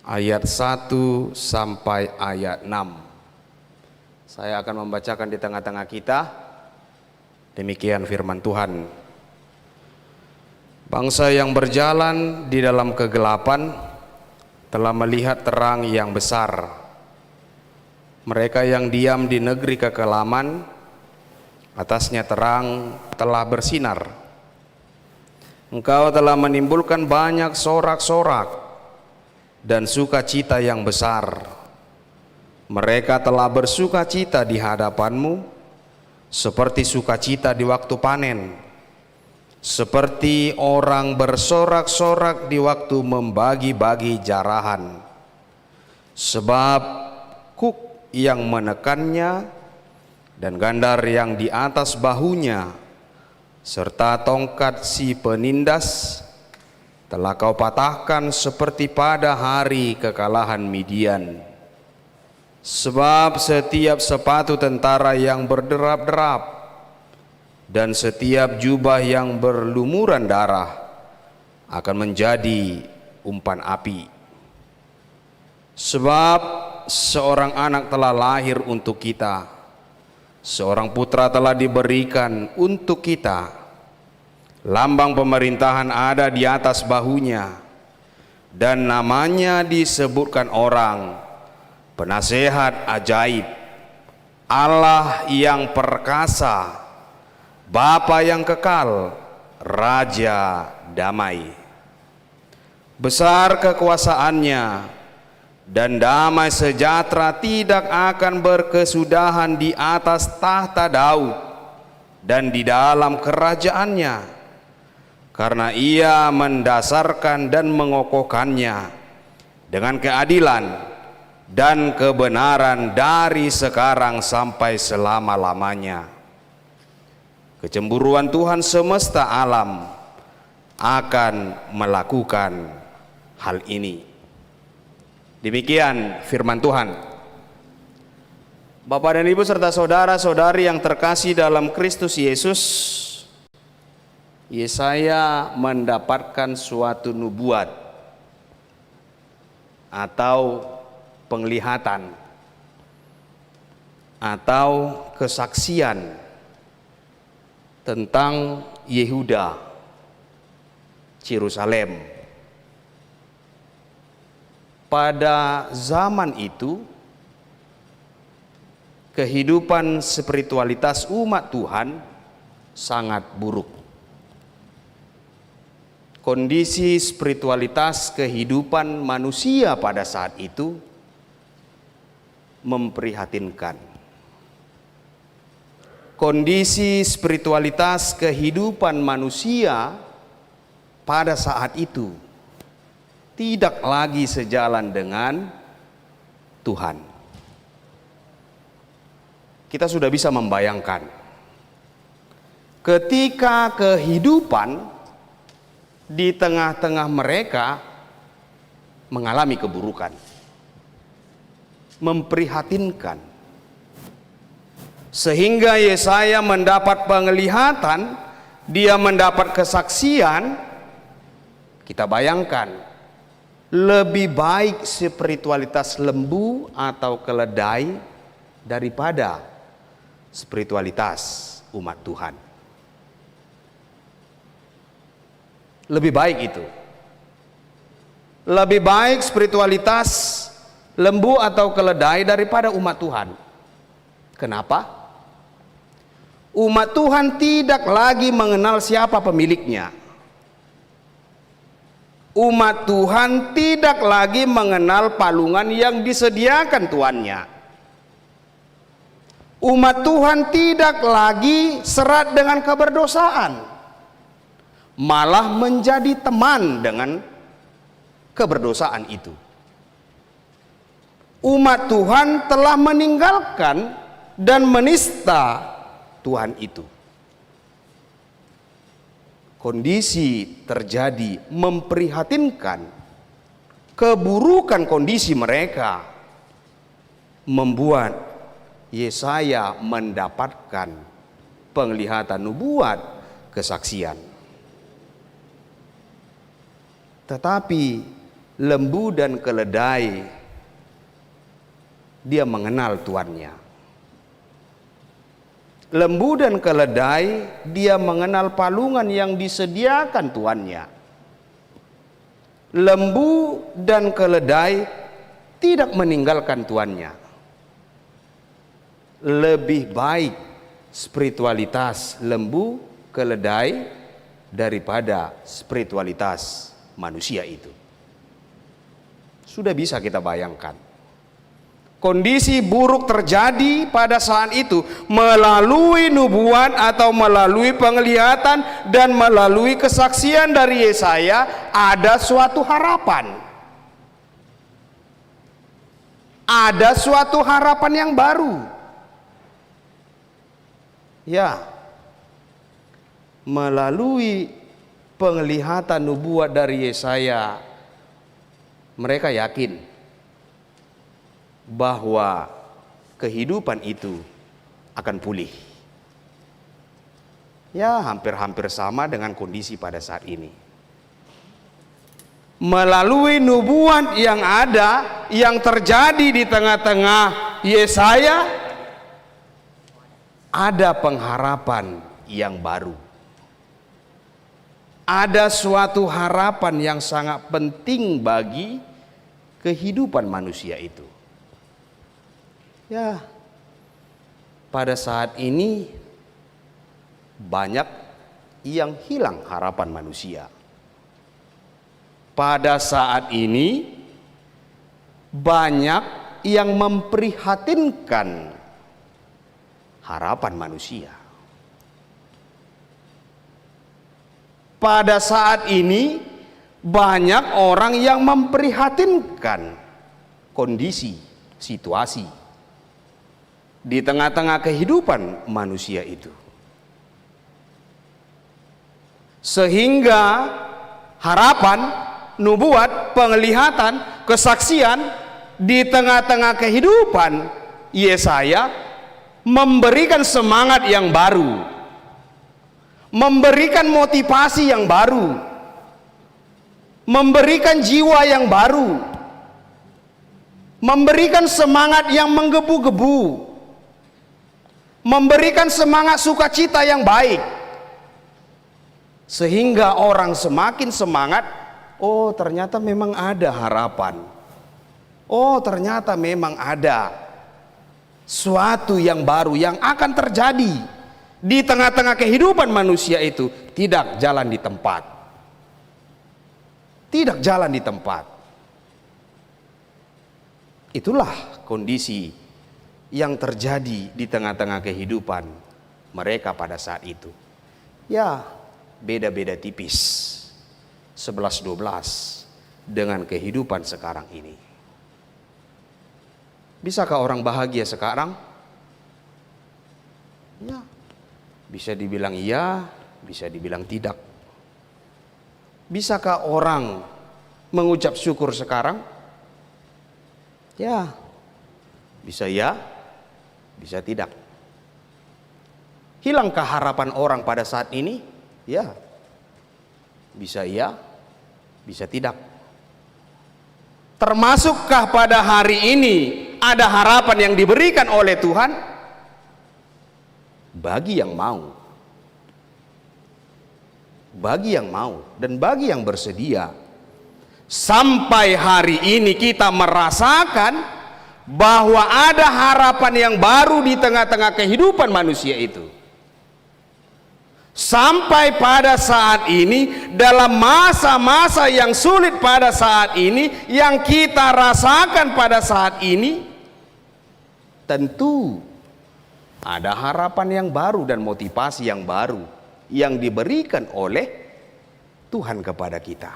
ayat 1 sampai ayat 6. Saya akan membacakan di tengah-tengah kita. Demikian firman Tuhan. Bangsa yang berjalan di dalam kegelapan telah melihat terang yang besar. Mereka yang diam di negeri kekelaman, atasnya terang telah bersinar. Engkau telah menimbulkan banyak sorak-sorak dan sukacita yang besar. Mereka telah bersukacita di hadapanmu seperti sukacita di waktu panen, seperti orang bersorak-sorak di waktu membagi-bagi jarahan. Sebab kuk yang menekannya dan gandar yang di atas bahunya serta tongkat si penindas telah kau patahkan seperti pada hari kekalahan Midian. Sebab setiap sepatu tentara yang berderap-derap dan setiap jubah yang berlumuran darah akan menjadi umpan api. Sebab seorang anak telah lahir untuk kita, seorang putra telah diberikan untuk kita. Lambang pemerintahan ada di atas bahunya, dan namanya disebutkan orang, Penasehat Ajaib, Allah yang perkasa, Bapa yang kekal, Raja Damai. Besar kekuasaannya, dan damai sejahtera tidak akan berkesudahan di atas tahta Daud dan di dalam kerajaannya. Karena ia mendasarkan dan mengokohkannya dengan keadilan dan kebenaran dari sekarang sampai selama-lamanya. Kecemburuan Tuhan semesta alam akan melakukan hal ini. Demikian firman Tuhan. Bapak dan Ibu serta saudara-saudari yang terkasih dalam Kristus Yesus, Yesaya mendapatkan suatu nubuat atau penglihatan atau kesaksian tentang Yehuda, Yerusalem. Pada zaman itu, kehidupan spiritualitas umat Tuhan sangat buruk. Kondisi spiritualitas kehidupan manusia pada saat itu memprihatinkan. Kondisi spiritualitas kehidupan manusia pada saat itu tidak lagi sejalan dengan Tuhan. Kita sudah bisa membayangkan ketika kehidupan di tengah-tengah mereka mengalami keburukan, memprihatinkan, sehingga Yesaya mendapat penglihatan, dia mendapat kesaksian. Kita bayangkan, lebih baik spiritualitas lembu atau keledai daripada spiritualitas umat Tuhan. Lebih baik itu. Lebih baik spiritualitas lembu atau keledai daripada umat Tuhan. Kenapa? Umat Tuhan tidak lagi mengenal siapa pemiliknya. Umat Tuhan tidak lagi mengenal palungan yang disediakan tuannya. Umat Tuhan tidak lagi serat dengan keberdosaan, malah menjadi teman dengan keberdosaan itu. Umat Tuhan telah meninggalkan dan menista Tuhan itu. Kondisi terjadi memprihatinkan. Keburukan kondisi mereka membuat Yesaya mendapatkan penglihatan nubuat, kesaksian. Tetapi lembu dan keledai, dia mengenal tuannya. Lembu dan keledai, dia mengenal palungan yang disediakan tuannya. Lembu dan keledai tidak meninggalkan tuannya. Lebih baik spiritualitas lembu, keledai daripada spiritualitas manusia itu. Sudah bisa kita bayangkan. Kondisi buruk terjadi pada saat itu melalui nubuat atau melalui penglihatan dan melalui kesaksian dari Yesaya. Ada suatu harapan. Ada suatu harapan yang baru. Ya, melalui penglihatan nubuat dari Yesaya, mereka yakin bahwa kehidupan itu akan pulih. Ya, hampir-hampir sama dengan kondisi pada saat ini. Melalui nubuat yang ada, yang terjadi di tengah-tengah Yesaya, ada pengharapan yang baru. Ada suatu harapan yang sangat penting bagi kehidupan manusia itu. Ya, pada saat ini banyak yang hilang harapan manusia. Pada saat ini banyak yang memprihatinkan harapan manusia. Pada saat ini banyak orang yang memprihatinkan kondisi, situasi di tengah-tengah kehidupan manusia itu. Sehingga harapan, nubuat, penglihatan, kesaksian di tengah-tengah kehidupan Yesaya memberikan semangat yang baru, memberikan motivasi yang baru, memberikan jiwa yang baru, memberikan semangat yang menggebu-gebu, memberikan semangat sukacita yang baik, sehingga orang semakin semangat. Oh, ternyata memang ada harapan. Oh, ternyata memang ada suatu yang baru yang akan terjadi di tengah-tengah kehidupan manusia itu. Tidak jalan di tempat. Tidak jalan di tempat. Itulah kondisi yang terjadi di tengah-tengah kehidupan mereka pada saat itu. Ya, beda-beda tipis 11-12 dengan kehidupan sekarang ini. Bisakah orang bahagia sekarang? Ya. Bisa dibilang iya, bisa dibilang tidak. Bisakah orang mengucap syukur sekarang? Ya. Bisa ya, bisa tidak. Hilangkah harapan orang pada saat ini? Ya. Bisa iya, bisa tidak. Termasukkah pada hari ini ada harapan yang diberikan oleh Tuhan? Bagi yang mau. Bagi yang mau dan bagi yang bersedia. Sampai hari ini kita merasakan bahwa ada harapan yang baru di tengah-tengah kehidupan manusia itu. Sampai pada saat ini, dalam masa-masa yang sulit pada saat ini, yang kita rasakan pada saat ini, tentu ada harapan yang baru dan motivasi yang baru yang diberikan oleh Tuhan kepada kita.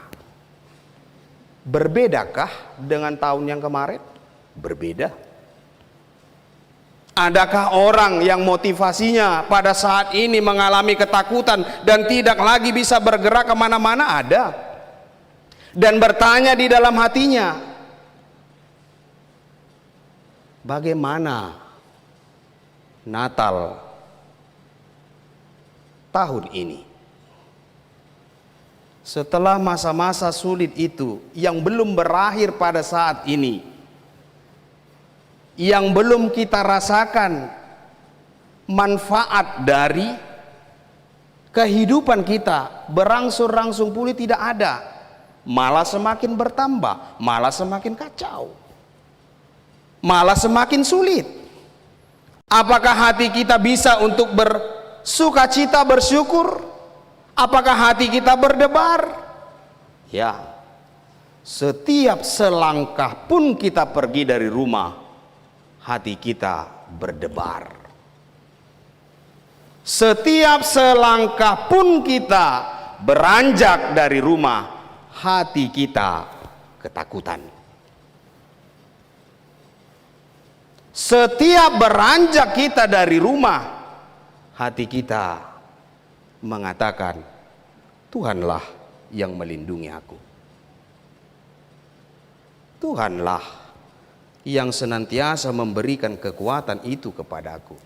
Berbedakah dengan tahun yang kemarin? Berbeda. Adakah orang yang motivasinya pada saat ini mengalami ketakutan dan tidak lagi bisa bergerak kemana-mana? Ada. Dan bertanya di dalam hatinya, bagaimana Natal tahun ini? Setelah masa-masa sulit itu yang belum berakhir pada saat ini, yang belum kita rasakan manfaat dari kehidupan kita, berangsur-angsur pulih tidak ada, malah semakin bertambah, malah semakin kacau, malah semakin sulit. Apakah hati kita bisa untuk bersukacita, bersyukur? Apakah hati kita berdebar? Ya, setiap selangkah pun kita pergi dari rumah, hati kita berdebar. Setiap selangkah pun kita beranjak dari rumah, hati kita ketakutan. Setiap beranjak kita dari rumah, hati kita mengatakan, Tuhanlah yang melindungi aku. Tuhanlah yang senantiasa memberikan kekuatan itu kepadaku.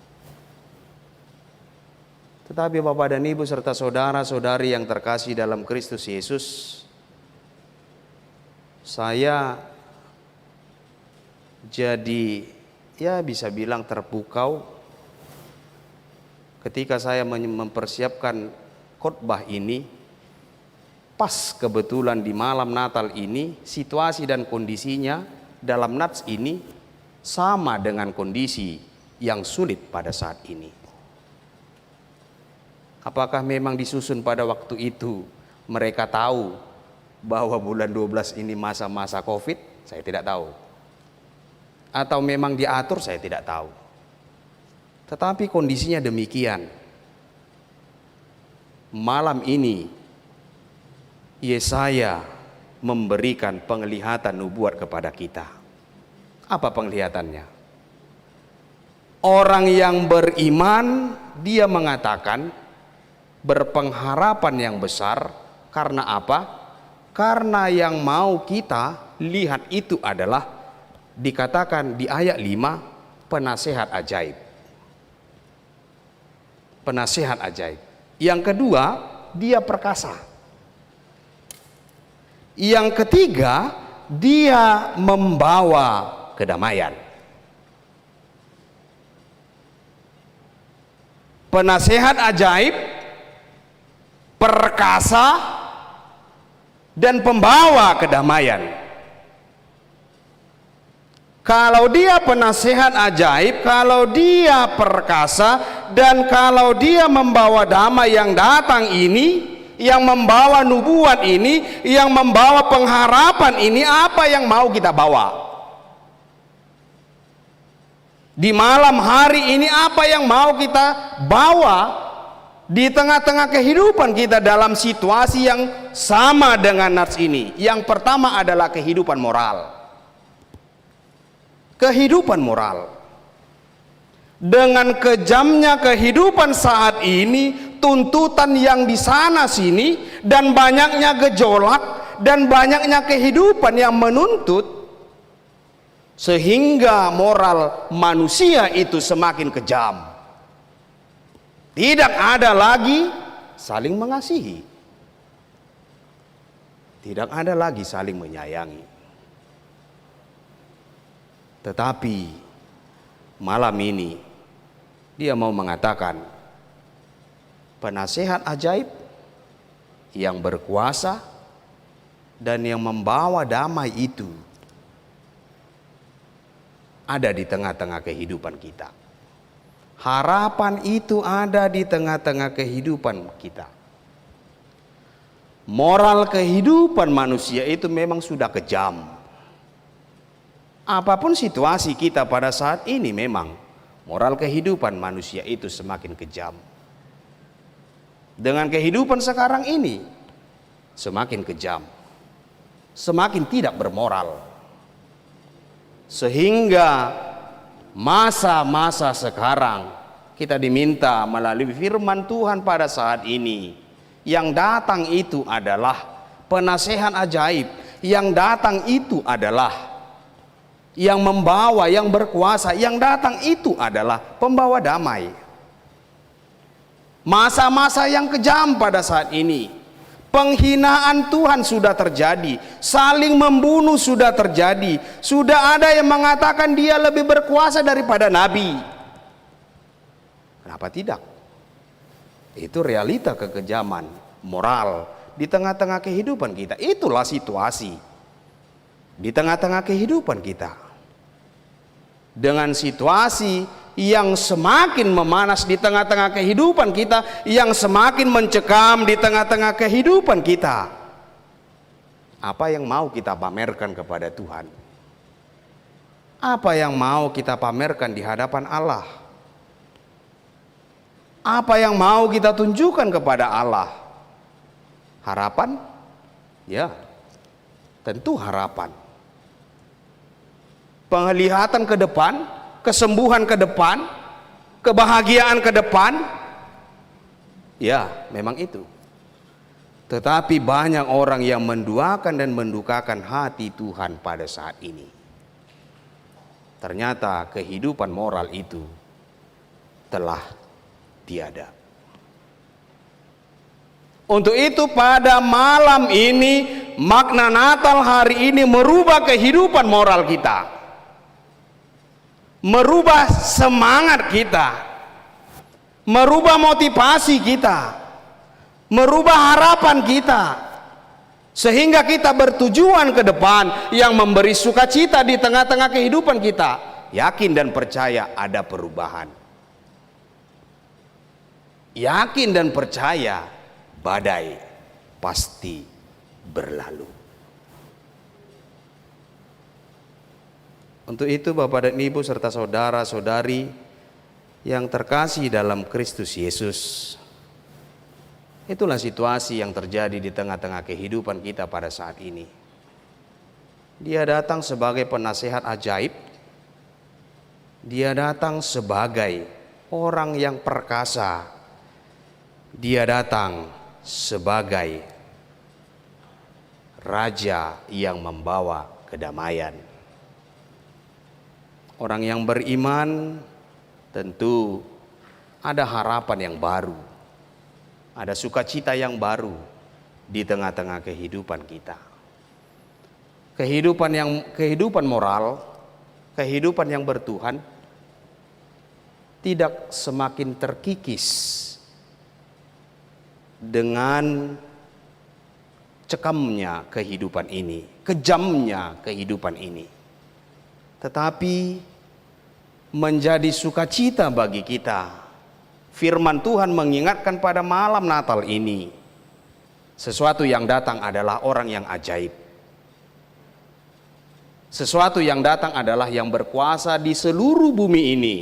Tetapi Bapak dan Ibu serta saudara-saudari yang terkasih dalam Kristus Yesus, saya jadi bisa bilang terpukau ketika saya mempersiapkan khotbah ini. Pas kebetulan di malam Natal ini, situasi dan kondisinya dalam nats ini sama dengan kondisi yang sulit pada saat ini. Apakah memang disusun pada waktu itu mereka tahu bahwa bulan 12 ini masa-masa COVID? Saya tidak tahu. Atau memang diatur? Saya tidak tahu. Tetapi kondisinya demikian. Malam ini Yesaya memberikan penglihatan nubuat kepada kita. Apa penglihatannya? Orang yang beriman, dia mengatakan berpengharapan yang besar. Karena apa? Karena yang mau kita lihat itu adalah dikatakan di ayat 5, penasehat ajaib. Penasehat ajaib. Yang kedua, dia perkasa. Yang ketiga, dia membawa kedamaian. Penasehat ajaib, perkasa, dan pembawa kedamaian. Kalau dia penasehat ajaib, kalau dia perkasa, dan kalau dia membawa damai yang datang ini, yang membawa nubuat ini, yang membawa pengharapan ini, apa yang mau kita bawa? Di malam hari ini apa yang mau kita bawa di tengah-tengah kehidupan kita dalam situasi yang sama dengan nats ini? Yang pertama adalah kehidupan moral. kehidupan moral. Dengan kejamnya kehidupan saat ini, tuntutan yang di sana sini, dan banyaknya gejolak, dan banyaknya kehidupan yang menuntut, sehingga moral manusia itu semakin kejam. Tidak ada lagi saling mengasihi. Tidak ada lagi saling menyayangi. Tetapi malam ini dia mau mengatakan penasehat ajaib yang berkuasa dan yang membawa damai itu ada di tengah-tengah kehidupan kita. Harapan itu ada di tengah-tengah kehidupan kita. Moral kehidupan manusia itu memang sudah kejam. Apapun situasi kita pada saat ini, memang moral kehidupan manusia itu semakin kejam. Dengan kehidupan sekarang ini semakin kejam, semakin tidak bermoral. Sehingga masa-masa sekarang kita diminta melalui firman Tuhan pada saat ini, yang datang itu adalah penasehat ajaib, yang datang itu adalah yang membawa, yang berkuasa, yang datang itu adalah pembawa damai. Masa-masa yang kejam pada saat ini, penghinaan Tuhan sudah terjadi, saling membunuh sudah terjadi, sudah ada yang mengatakan dia lebih berkuasa daripada nabi. Kenapa tidak? Itu realita kekejaman moral di tengah-tengah kehidupan kita. Itulah situasi di tengah-tengah kehidupan kita. Dengan situasi yang semakin memanas di tengah-tengah kehidupan kita, yang semakin mencekam di tengah-tengah kehidupan kita, apa yang mau kita pamerkan kepada Tuhan? Apa yang mau kita pamerkan di hadapan Allah? Apa yang mau kita tunjukkan kepada Allah? Harapan? Ya, tentu harapan. Penglihatan ke depan, kesembuhan ke depan, kebahagiaan ke depan. Ya, memang itu. Tetapi banyak orang yang menduakan dan mendukakan hati Tuhan pada saat ini. Ternyata kehidupan moral itu telah tiada. Untuk itu pada malam ini, makna Natal hari ini merubah kehidupan moral kita, merubah semangat kita, merubah motivasi kita, merubah harapan kita, sehingga kita bertujuan ke depan yang memberi sukacita di tengah-tengah kehidupan kita. Yakin dan percaya ada perubahan. Yakin dan percaya badai pasti berlalu. Untuk itu Bapak dan Ibu serta saudara-saudari yang terkasih dalam Kristus Yesus, itulah situasi yang terjadi di tengah-tengah kehidupan kita pada saat ini. Dia datang sebagai penasehat ajaib. Dia datang sebagai orang yang perkasa. Dia datang sebagai raja yang membawa kedamaian. Orang yang beriman tentu ada harapan yang baru, ada sukacita yang baru di tengah-tengah kehidupan kita. Kehidupan moral, kehidupan yang bertuhan tidak semakin terkikis dengan cekamnya kehidupan ini, kejamnya kehidupan ini, tetapi menjadi sukacita bagi kita. Firman Tuhan mengingatkan pada malam Natal ini, sesuatu yang datang adalah orang yang ajaib. Sesuatu yang datang adalah yang berkuasa di seluruh bumi ini.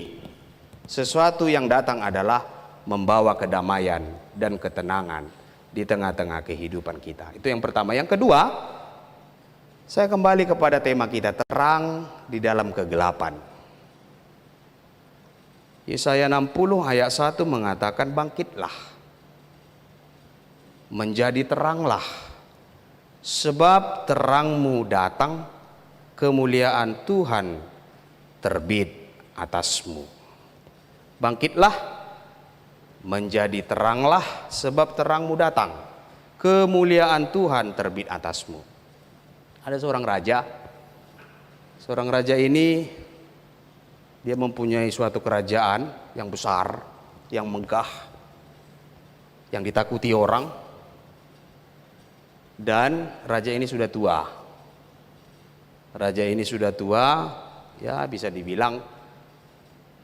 Sesuatu yang datang adalah membawa kedamaian dan ketenangan di tengah-tengah kehidupan kita. Itu yang pertama. Yang kedua, Saya kembali kepada tema kita, terang di dalam kegelapan. Yesaya 60 ayat 1 mengatakan, bangkitlah, menjadi teranglah, sebab terangmu datang, kemuliaan Tuhan terbit atasmu. Bangkitlah, menjadi teranglah, sebab terangmu datang, kemuliaan Tuhan terbit atasmu. Ada seorang raja ini dia mempunyai suatu kerajaan yang besar, yang megah, yang ditakuti orang, dan raja ini sudah tua. Raja ini sudah tua, ya bisa dibilang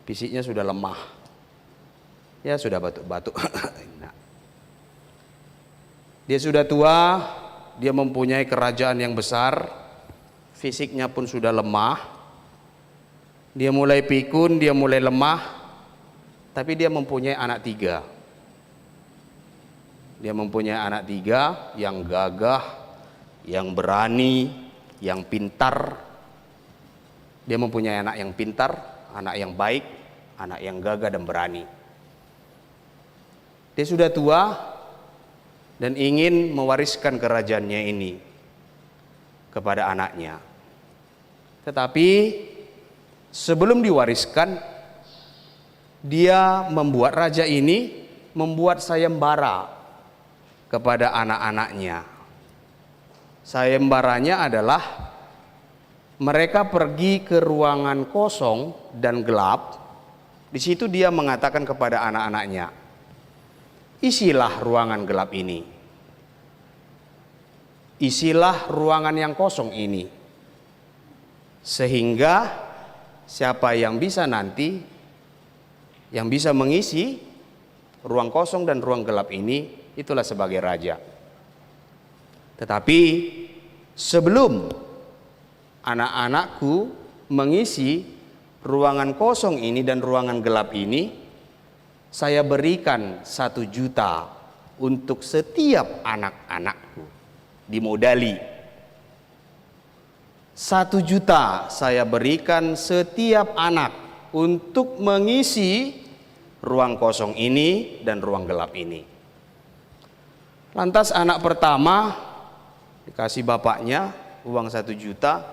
fisiknya sudah lemah, ya sudah batuk-batuk. Nah, dia sudah tua, dia mempunyai kerajaan yang besar, fisiknya pun sudah lemah, dia mulai pikun, dia mulai lemah, tapi dia mempunyai anak 3. Dia mempunyai anak 3 yang gagah, yang berani, yang pintar. Dia mempunyai anak yang pintar, anak yang baik, anak yang gagah dan berani. Dia sudah tua dan ingin mewariskan kerajaannya ini kepada anaknya. Tetapi sebelum diwariskan, dia membuat raja ini membuat sayembara kepada anak-anaknya. Sayembaranya adalah mereka pergi ke ruangan kosong dan gelap. Di situ dia mengatakan kepada anak-anaknya, isilah ruangan gelap ini. Isilah ruangan yang kosong ini. Sehingga siapa yang bisa nanti, yang bisa mengisi ruang kosong dan ruang gelap ini, itulah sebagai raja. Tetapi sebelum anak-anakku mengisi ruangan kosong ini dan ruangan gelap ini, saya berikan 1 juta untuk setiap anak-anakku, dimodali. 1 juta saya berikan setiap anak untuk mengisi ruang kosong ini dan ruang gelap ini. Lantas anak pertama dikasih bapaknya uang 1 juta.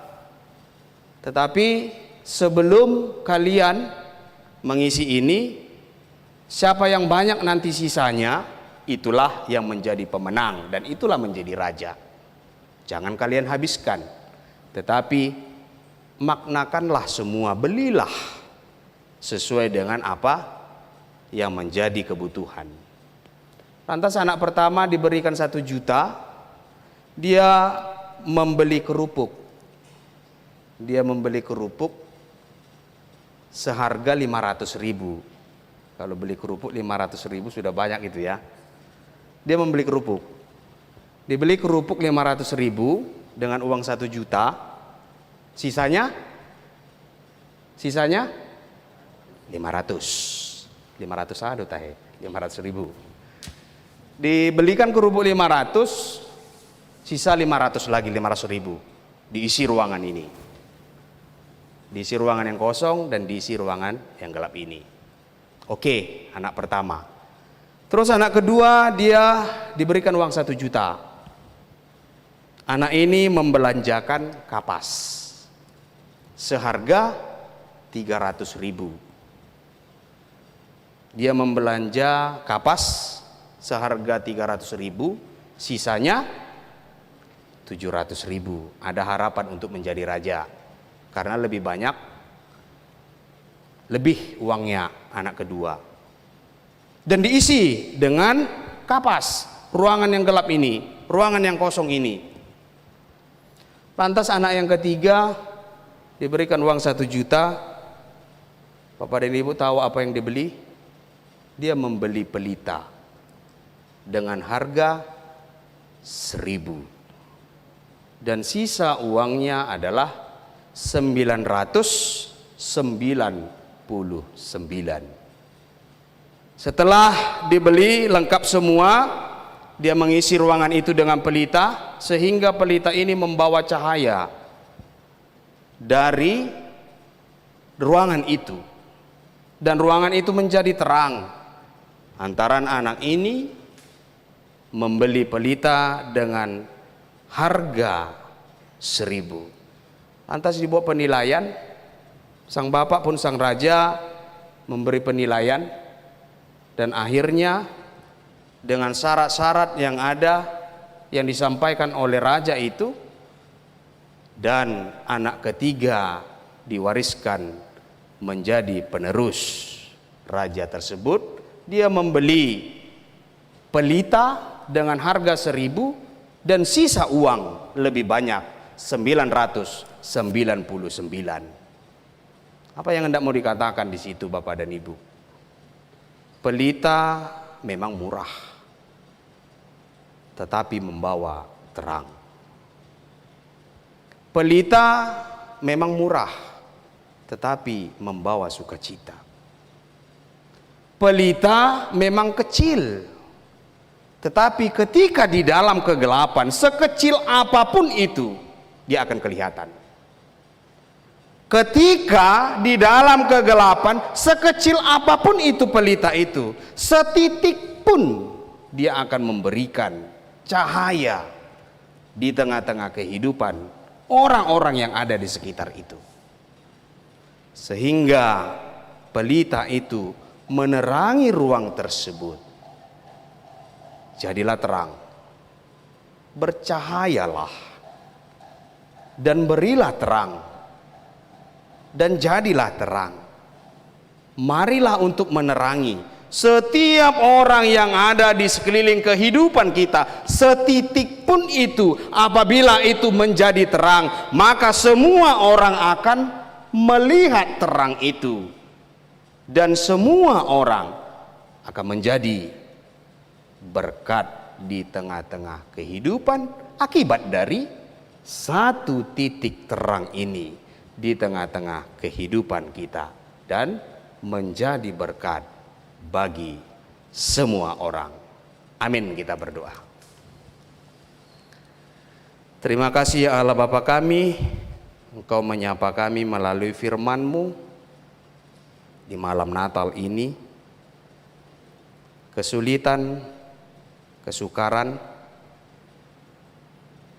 Tetapi sebelum kalian mengisi ini, siapa yang banyak nanti sisanya, itulah yang menjadi pemenang dan itulah menjadi raja. Jangan kalian habiskan, tetapi maknakanlah semua, belilah sesuai dengan apa yang menjadi kebutuhan. Lantas anak pertama diberikan 1 juta, dia membeli kerupuk. Dia membeli kerupuk seharga 500.000. Kalau beli kerupuk 500.000 sudah banyak itu ya. Dia membeli kerupuk. Dibeli kerupuk 500.000 dengan uang 1 juta. Sisanya 500. 500 adu tahe, 500.000. Dibelikan kerupuk 500, sisa 500 lagi, 500.000. Diisi ruangan ini. Diisi ruangan yang kosong dan diisi ruangan yang gelap ini. Oke, anak pertama. Terus anak kedua dia diberikan uang 1 juta. Anak ini membelanjakan kapas seharga 300.000. Dia membelanja kapas seharga 300.000, sisanya 700.000. Ada harapan untuk menjadi raja karena lebih banyak, lebih uangnya anak kedua. Dan diisi dengan kapas ruangan yang gelap ini, ruangan yang kosong ini. Lantas anak yang ketiga diberikan uang 1 juta. Bapak dan Ibu tahu apa yang dibeli? Dia membeli pelita dengan harga 1.000. Dan sisa uangnya adalah 999. Setelah dibeli lengkap semua, dia mengisi ruangan itu dengan pelita, sehingga pelita ini membawa cahaya dari ruangan itu, dan ruangan itu menjadi terang. Antara anak ini membeli pelita dengan harga 1.000. Lantas dibuat penilaian, sang bapak pun sang raja memberi penilaian, dan akhirnya dengan syarat-syarat yang ada yang disampaikan oleh raja itu, dan anak ketiga diwariskan menjadi penerus raja tersebut. Dia membeli pelita dengan harga 1.000 dan sisa uang lebih banyak 999. Apa yang hendak mau dikatakan di situ, Bapak dan Ibu? Pelita memang murah, tetapi membawa terang. Pelita memang murah, tetapi membawa sukacita. Pelita memang kecil, tetapi ketika di dalam kegelapan, sekecil apapun itu, dia akan kelihatan. Ketika di dalam kegelapan, sekecil apapun itu pelita itu, setitik pun dia akan memberikan cahaya di tengah-tengah kehidupan orang-orang yang ada di sekitar itu, sehingga pelita itu menerangi ruang tersebut. Jadilah terang, bercahayalah, dan berilah terang, dan jadilah terang. Marilah untuk menerangi setiap orang yang ada di sekeliling kehidupan kita. Setitik pun itu, apabila itu menjadi terang, maka semua orang akan melihat terang itu, dan semua orang akan menjadi berkat di tengah-tengah kehidupan akibat dari satu titik terang ini di tengah-tengah kehidupan kita, dan menjadi berkat bagi semua orang. Amin, kita berdoa. Terima kasih ya Allah Bapa kami, Engkau menyapa kami melalui firman-Mu di malam Natal ini. Kesulitan, kesukaran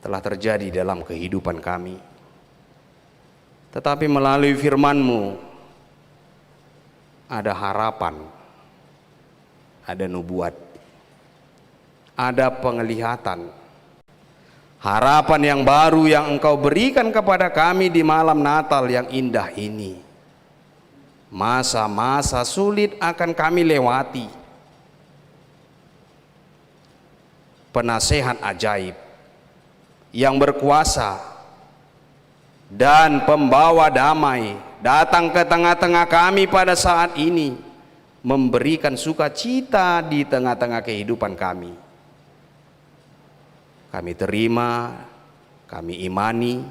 telah terjadi dalam kehidupan kami, tetapi melalui firman-Mu ada harapan, ada nubuat, ada penglihatan, harapan yang baru yang Engkau berikan kepada kami di malam Natal yang indah ini. Masa-masa sulit akan kami lewati. Penasehat ajaib yang berkuasa dan pembawa damai datang ke tengah-tengah kami pada saat ini, memberikan sukacita di tengah-tengah kehidupan kami. Kami terima, kami imani,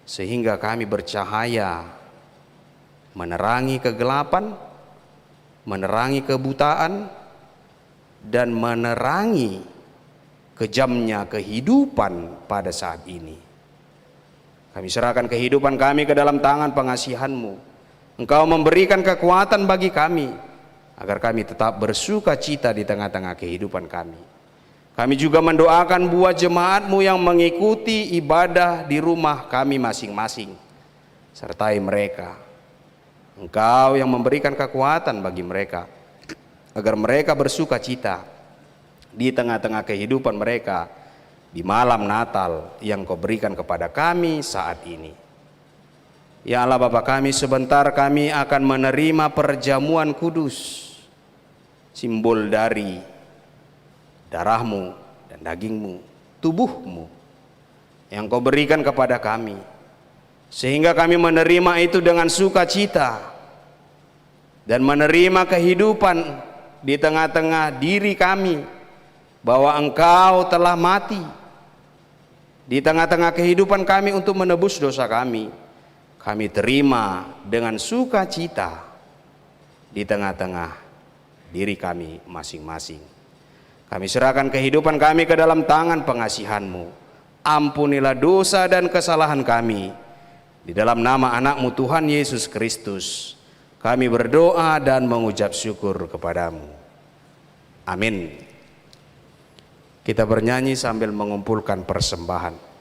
sehingga kami bercahaya, menerangi kegelapan, menerangi kebutaan, dan menerangi kejamnya kehidupan pada saat ini. Kami serahkan kehidupan kami ke dalam tangan pengasihan-Mu. Engkau memberikan kekuatan bagi kami, agar kami tetap bersuka cita di tengah-tengah kehidupan kami. Kami juga mendoakan buat jemaat-Mu yang mengikuti ibadah di rumah kami masing-masing. Sertai mereka. Engkau yang memberikan kekuatan bagi mereka, agar mereka bersuka cita di tengah-tengah kehidupan mereka di malam Natal yang Kau berikan kepada kami saat ini. Ya Allah Bapa kami, sebentar kami akan menerima perjamuan kudus, simbol dari darah-Mu dan daging-Mu, tubuh-Mu yang Kau berikan kepada kami, sehingga kami menerima itu dengan sukacita dan menerima kehidupan di tengah-tengah diri kami, bahwa Engkau telah mati di tengah-tengah kehidupan kami untuk menebus dosa kami. Kami terima dengan sukacita di tengah-tengah diri kami masing-masing. Kami serahkan kehidupan kami ke dalam tangan pengasihan-Mu. Ampunilah dosa dan kesalahan kami. Di dalam nama anak-Mu Tuhan Yesus Kristus, kami berdoa dan mengucap syukur kepadamu. Amin. Kita bernyanyi sambil mengumpulkan persembahan.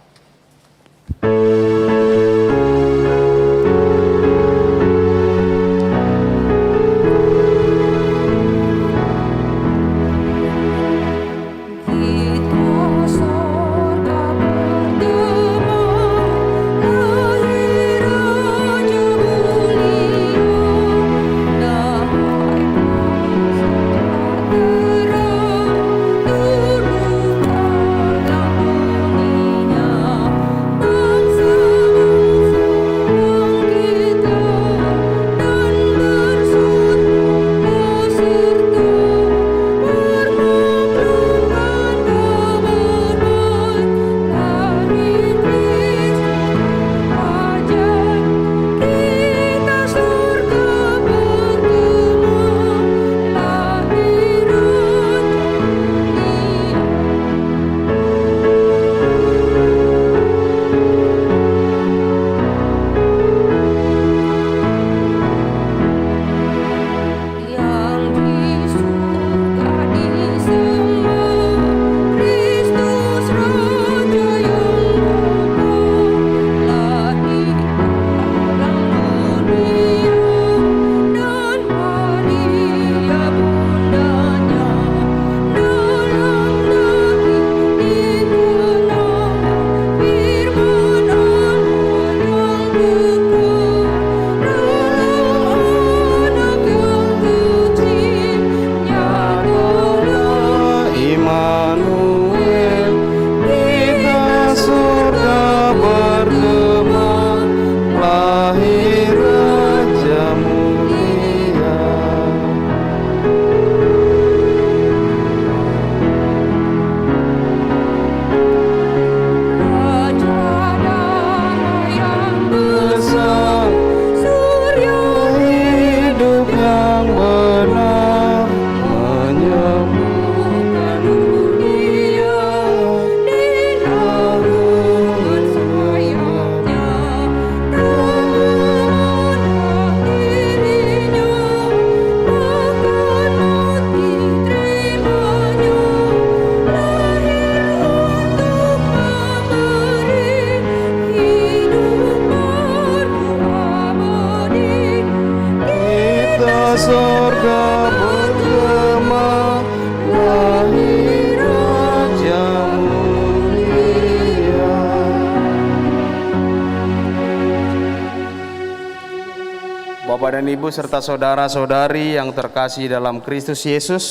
Bapak dan Ibu serta saudara-saudari yang terkasih dalam Kristus Yesus,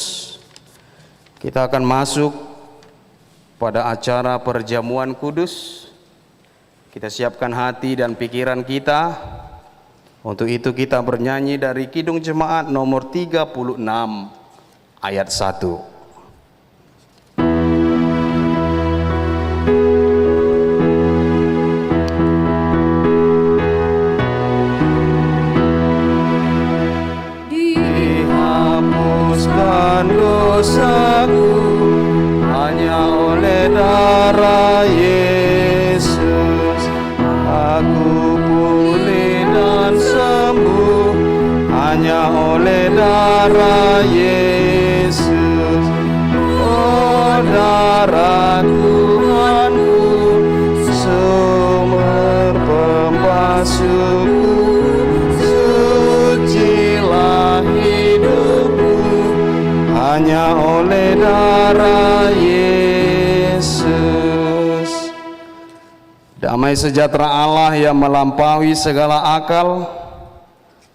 kita akan masuk pada acara perjamuan kudus. Kita siapkan hati dan pikiran kita. Untuk itu kita bernyanyi dari Kidung Jemaat nomor 36 ayat 1. Dosaku hanya oleh darah Yesus, aku pulih dan sembuh hanya oleh darah Yesus. Oh, darah Tuhanku, sumber pembasuhku, sucilah hidupku hanya oleh darah Yesus. Damai sejahtera Allah yang melampaui segala akal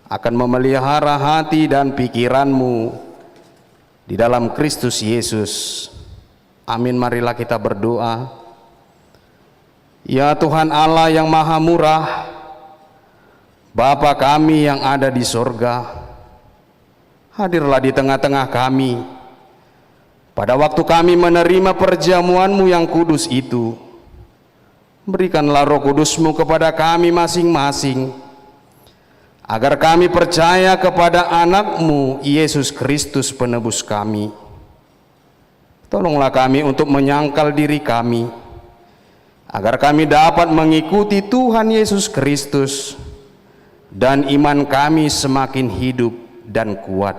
akan memelihara hati dan pikiranmu di dalam Kristus Yesus. Amin. Marilah kita berdoa. Ya Tuhan Allah yang maha murah, Bapa kami yang ada di sorga, hadirlah di tengah-tengah kami pada waktu kami menerima perjamuan-Mu yang kudus itu. Berikanlah Roh Kudus-Mu kepada kami masing-masing, agar kami percaya kepada anak-Mu Yesus Kristus penebus kami, Tolonglah kami untuk menyangkal diri kami, agar kami dapat mengikuti Tuhan Yesus Kristus, dan iman kami semakin hidup dan kuat.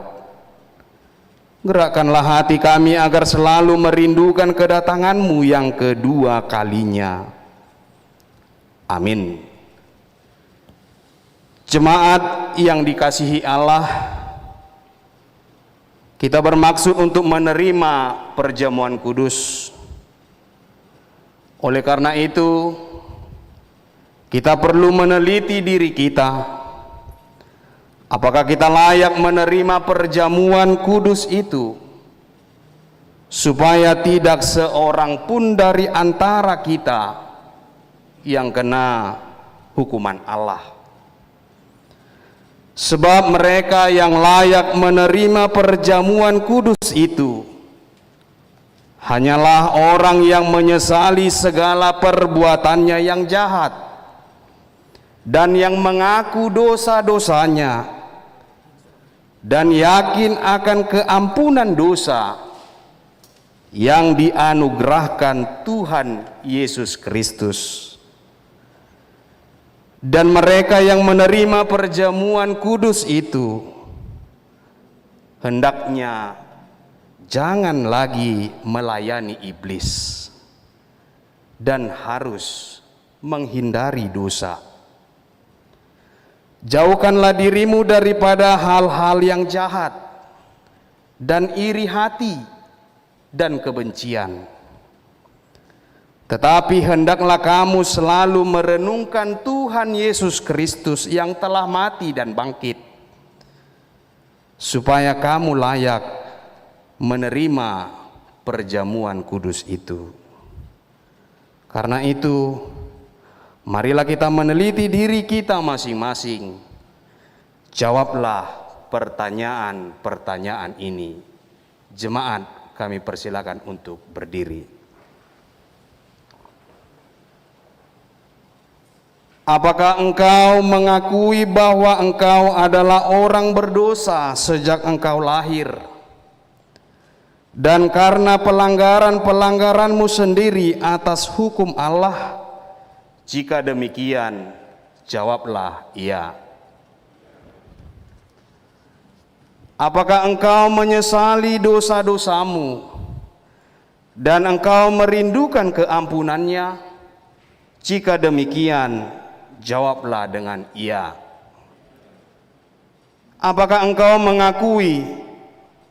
Gerakkanlah hati kami agar selalu merindukan kedatangan-Mu yang kedua kalinya. Amin. Jemaat yang dikasihi Allah, kita bermaksud untuk menerima perjamuan kudus. Oleh karena itu, kita perlu meneliti diri kita. Apakah kita layak menerima perjamuan kudus itu, supaya tidak seorang pun dari antara kita yang kena hukuman Allah. Sebab mereka yang layak menerima perjamuan kudus itu hanyalah orang yang menyesali segala perbuatannya yang jahat dan yang mengaku dosa-dosanya dan yakin akan keampunan dosa yang dianugerahkan Tuhan Yesus Kristus. Dan mereka yang menerima perjamuan kudus itu hendaknya jangan lagi melayani iblis dan harus menghindari dosa. Jauhkanlah dirimu daripada hal-hal yang jahat dan iri hati dan kebencian. Tetapi hendaklah kamu selalu merenungkan Tuhan Yesus Kristus yang telah mati dan bangkit, supaya kamu layak menerima perjamuan kudus itu. Karena itu, marilah kita meneliti diri kita masing-masing. Jawablah pertanyaan-pertanyaan ini. Jemaat, kami persilakan untuk berdiri. Apakah engkau mengakui bahwa engkau adalah orang berdosa sejak engkau lahir? Dan karena pelanggaran-pelanggaranmu sendiri atas hukum Allah? Jika demikian, jawablah iya. Apakah engkau menyesali dosa-dosamu dan engkau merindukan keampunannya? Jika demikian, jawablah dengan iya. Apakah engkau mengakui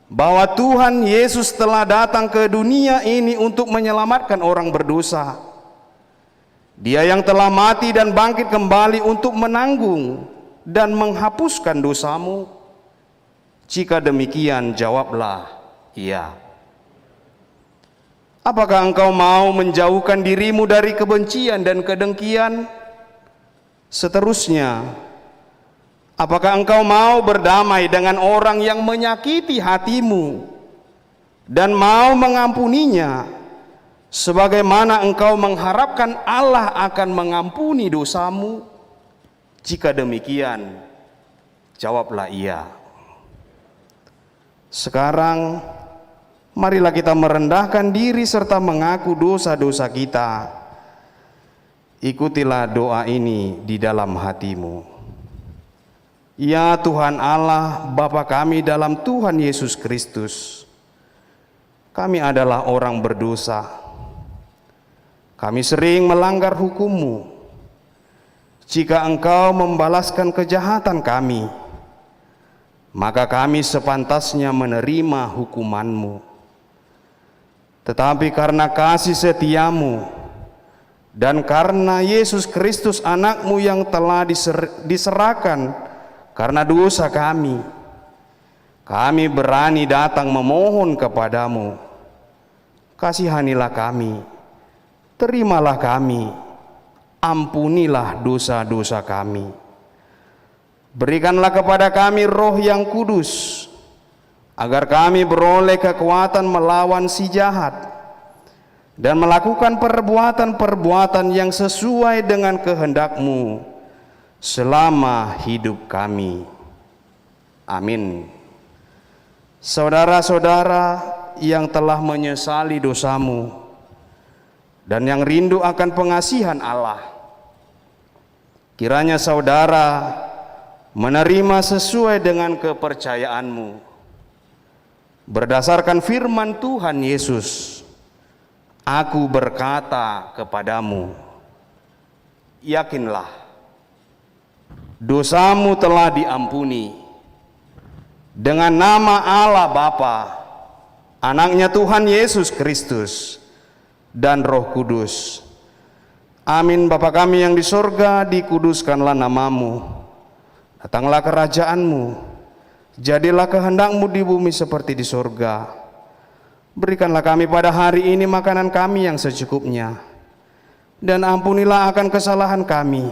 bahwa Tuhan Yesus telah datang ke dunia ini untuk menyelamatkan orang berdosa? Dia yang telah mati dan bangkit kembali untuk menanggung dan menghapuskan dosamu. Jika demikian, jawablah iya. Apakah engkau mau menjauhkan dirimu dari kebencian dan kedengkian? Seterusnya, apakah engkau mau berdamai dengan orang yang menyakiti hatimu dan mau mengampuninya, sebagaimana engkau mengharapkan Allah akan mengampuni dosamu? Jika demikian, jawablah iya. Sekarang, marilah kita merendahkan diri serta mengaku dosa-dosa kita. Ikutilah doa ini di dalam hatimu. Ya Tuhan Allah, Bapa kami dalam Tuhan Yesus Kristus, kami adalah orang berdosa. Kami sering melanggar hukum-Mu. Jika Engkau membalaskan kejahatan kami, maka kami sepantasnya menerima hukuman-Mu. Tetapi karena kasih setia-Mu dan karena Yesus Kristus anak-Mu yang telah diserahkan karena dosa kami, kami berani datang memohon kepadamu. Kasihanilah kami, terimalah kami, ampunilah dosa-dosa kami. Berikanlah kepada kami Roh yang kudus, agar kami beroleh kekuatan melawan si jahat dan melakukan perbuatan-perbuatan yang sesuai dengan kehendak-Mu selama hidup kami. Amin. Saudara-saudara, yang telah menyesali dosamu dan yang rindu akan pengasihan Allah. Kiranya saudara menerima sesuai dengan kepercayaanmu. Berdasarkan firman Tuhan Yesus, aku berkata kepadamu, yakinlah, dosamu telah diampuni. Dengan nama Allah Bapa, Anaknya Tuhan Yesus Kristus, dan Roh Kudus. Amin. Bapa kami yang di sorga, dikuduskanlah namamu. Datanglah kerajaanmu. Jadilah kehendakmu di bumi seperti di sorga. Berikanlah kami pada hari ini makanan kami yang secukupnya. Dan ampunilah akan kesalahan kami,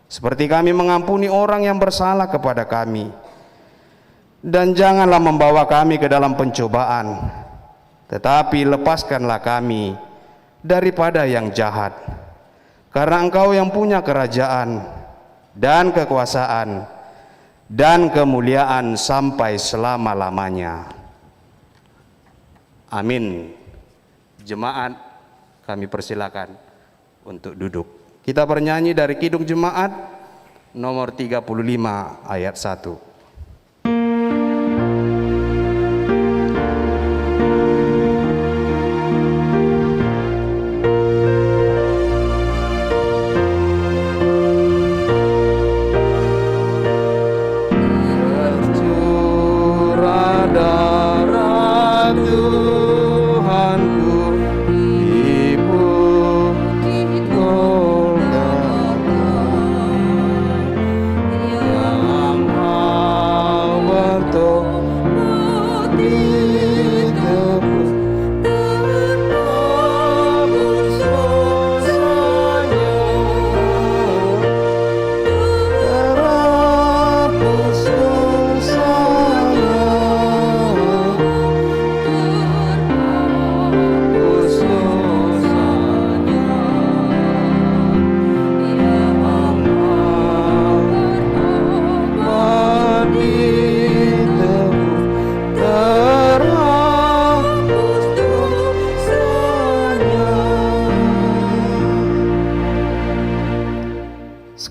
seperti kami mengampuni orang yang bersalah kepada kami. Dan janganlah membawa kami ke dalam pencobaan, tetapi lepaskanlah kami daripada yang jahat. Karena Engkau yang punya kerajaan dan kekuasaan dan kemuliaan sampai selama-lamanya. Amin. Jemaat, kami persilakan untuk duduk. Kita bernyanyi dari Kidung Jemaat nomor 35 ayat 1.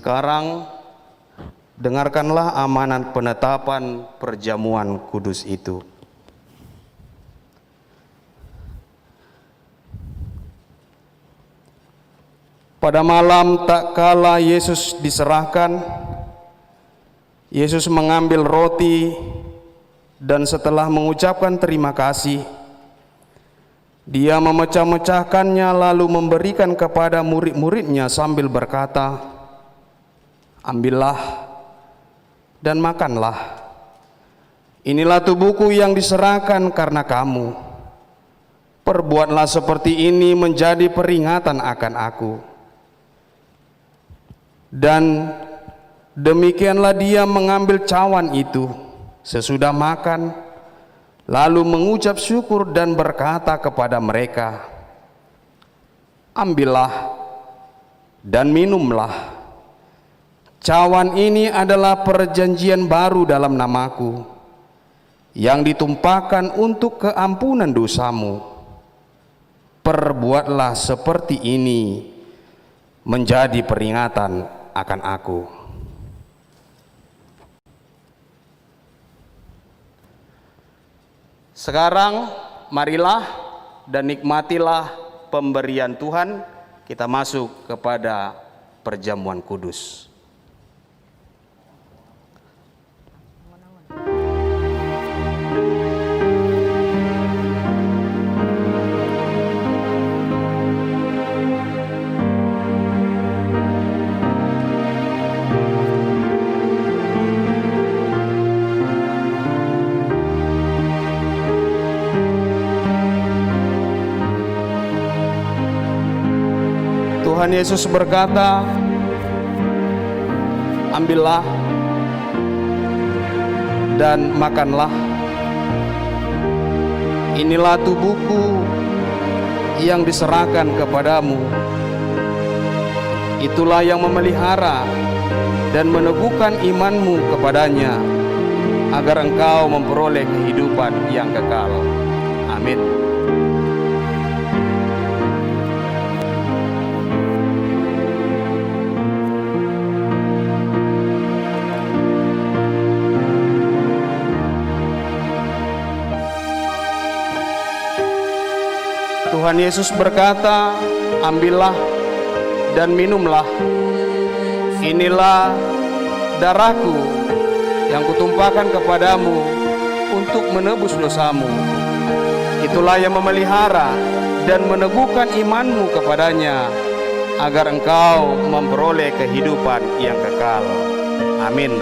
Sekarang dengarkanlah amanat penetapan perjamuan kudus itu. Pada malam tak kala Yesus diserahkan, Yesus mengambil roti dan setelah mengucapkan terima kasih, Dia memecah-mecahkannya lalu memberikan kepada murid-muridnya sambil berkata, ambillah dan makanlah. Inilah tubuhku yang diserahkan karena kamu. Perbuatlah seperti ini menjadi peringatan akan aku. Dan demikianlah dia mengambil cawan itu sesudah makan, lalu mengucap syukur dan berkata kepada mereka, ambillah dan minumlah. Cawan ini adalah perjanjian baru dalam namaku, yang ditumpahkan untuk keampunan dosamu. Perbuatlah seperti ini menjadi peringatan akan aku. Sekarang marilah dan nikmatilah pemberian Tuhan. Kita masuk kepada perjamuan kudus. Tuhan Yesus berkata, ambillah dan makanlah. Inilah tubuhku yang diserahkan kepadamu. Itulah yang memelihara dan meneguhkan imanmu kepadanya, agar engkau memperoleh kehidupan yang kekal. Amin. Amin. Tuhan Yesus berkata, ambillah dan minumlah. Inilah darahku yang kutumpahkan kepadamu untuk menebus dosamu. Itulah yang memelihara dan meneguhkan imanmu kepadanya, agar engkau memperoleh kehidupan yang kekal. Amin.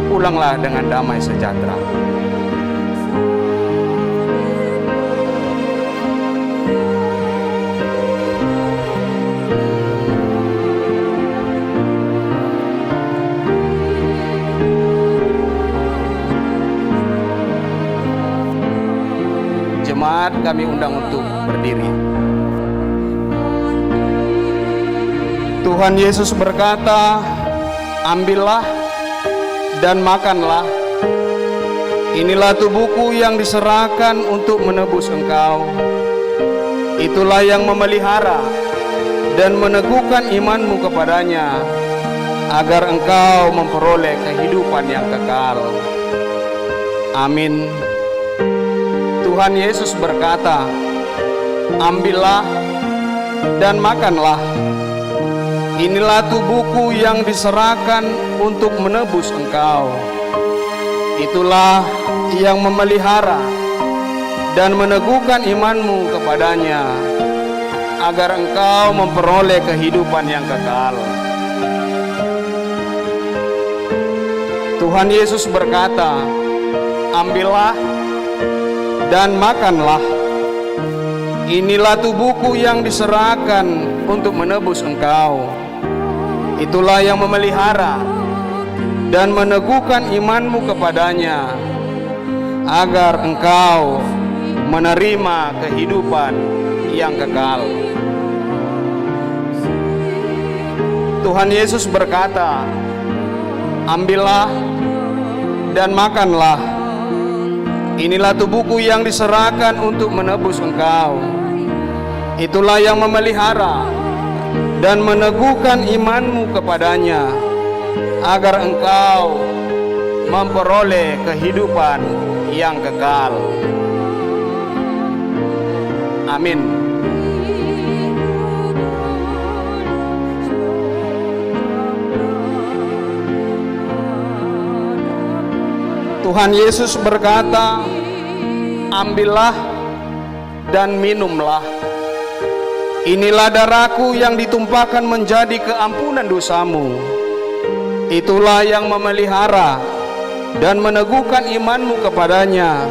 Pulanglah dengan damai sejahtera. Jemaat kami undang untuk berdiri. Tuhan Yesus berkata, ambillah dan makanlah. Inilah tubuhku yang diserahkan untuk menebus engkau. Itulah yang memelihara dan meneguhkan imanmu kepadanya, agar engkau memperoleh kehidupan yang kekal. Amin. Tuhan Yesus berkata, ambillah dan makanlah. Inilah tubuhku yang diserahkan untuk menebus engkau. Itulah yang memelihara dan meneguhkan imanmu kepadanya, agar engkau memperoleh kehidupan yang kekal. Tuhan Yesus berkata, ambillah dan makanlah. Inilah tubuhku yang diserahkan untuk menebus engkau. Itulah yang memelihara dan meneguhkan imanmu kepadanya, agar engkau menerima kehidupan yang kekal. Tuhan Yesus berkata, ambillah dan makanlah. Inilah tubuhku yang diserahkan untuk menebus engkau. Itulah yang memelihara dan meneguhkan imanmu kepadanya, agar engkau memperoleh kehidupan yang kekal. Amin. Tuhan Yesus berkata, ambillah dan minumlah. Inilah darahku yang ditumpahkan menjadi keampunan dosamu. Itulah yang memelihara dan meneguhkan imanmu kepadanya,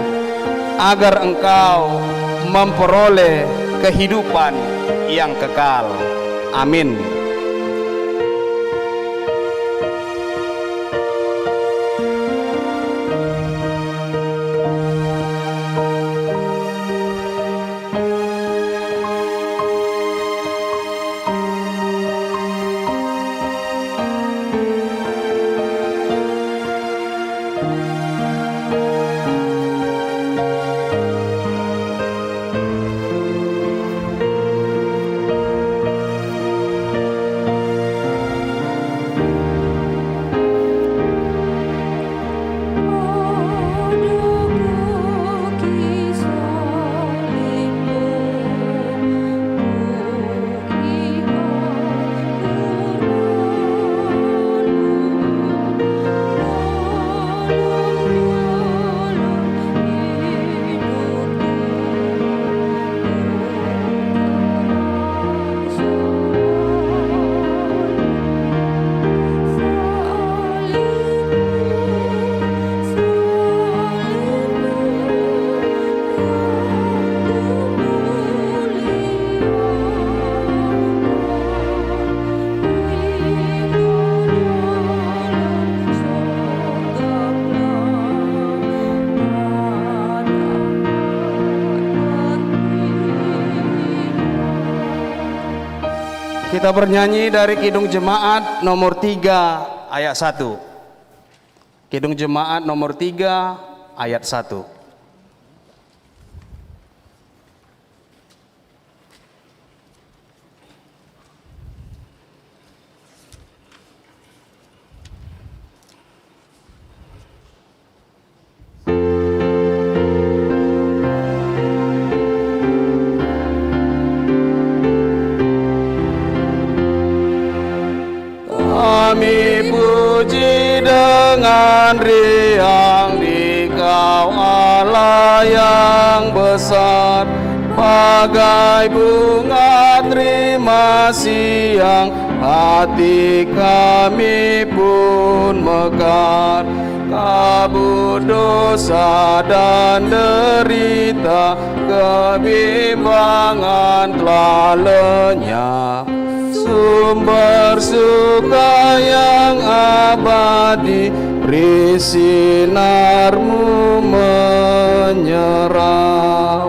agar engkau memperoleh kehidupan yang kekal. Amin. Kita bernyanyi dari Kidung Jemaat nomor 3 ayat 1. Kidung Jemaat nomor 3 ayat 1. Kami puji dengan riang di Kau Allah yang besar, bagai bunga terima siang, hati kami pun mekar. Kabut dosa dan derita, kebimbangan telah lenyap. Sumber suka yang abadi, beri sinar-Mu menyerap.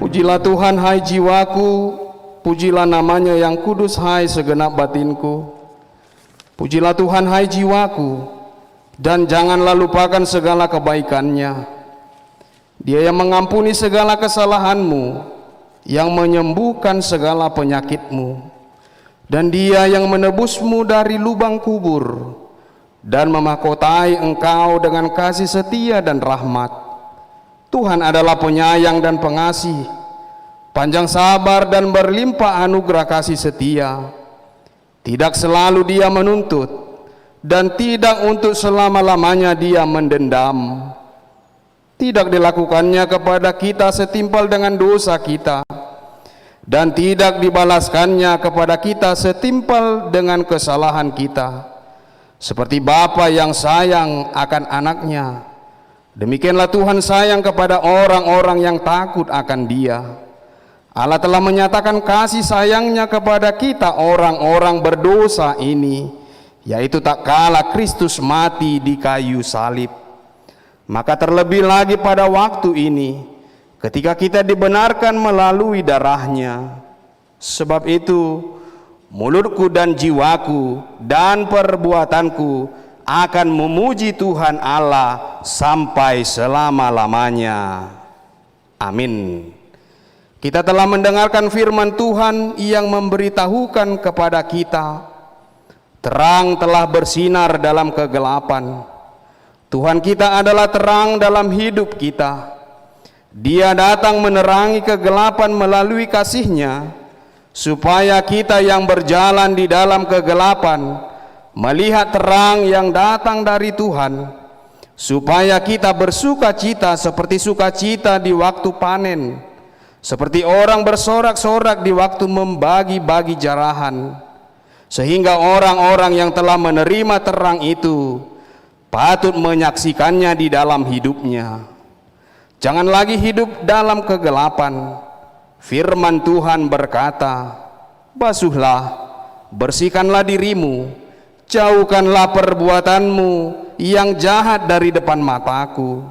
Pujilah Tuhan hai jiwaku, pujilah namanya yang kudus hai segenap batinku. Pujilah Tuhan hai jiwaku, dan janganlah lupakan segala kebaikannya. Dia yang mengampuni segala kesalahanmu, yang menyembuhkan segala penyakitmu, dan Dia yang menebusmu dari lubang kubur dan memahkotai engkau dengan kasih setia dan rahmat. Tuhan adalah penyayang dan pengasih, panjang sabar dan berlimpah anugerah kasih setia. Tidak selalu Dia menuntut, dan tidak untuk selama-lamanya Dia mendendam. Tidak dilakukannya kepada kita setimpal dengan dosa kita, dan tidak dibalaskannya kepada kita setimpal dengan kesalahan kita. Seperti bapa yang sayang akan anaknya, demikianlah Tuhan sayang kepada orang-orang yang takut akan Dia. Allah telah menyatakan kasih sayangnya kepada kita orang-orang berdosa ini, yaitu tak kala Kristus mati di kayu salib. Maka terlebih lagi pada waktu ini, ketika kita dibenarkan melalui darah-Nya. Sebab itu, mulutku dan jiwaku dan perbuatanku akan memuji Tuhan Allah sampai selama-lamanya. Amin. Kita telah mendengarkan firman Tuhan yang memberitahukan kepada kita, terang telah bersinar dalam kegelapan. Tuhan kita adalah terang dalam hidup kita. Dia datang menerangi kegelapan melalui kasih-Nya, supaya kita yang berjalan di dalam kegelapan melihat terang yang datang dari Tuhan, supaya kita bersuka cita seperti sukacita di waktu panen, seperti orang bersorak-sorak di waktu membagi-bagi jarahan, sehingga orang-orang yang telah menerima terang itu patut menyaksikannya di dalam hidupnya. Jangan lagi hidup dalam kegelapan. Firman Tuhan berkata, basuhlah, bersihkanlah dirimu, jauhkanlah perbuatanmu yang jahat dari depan mataku.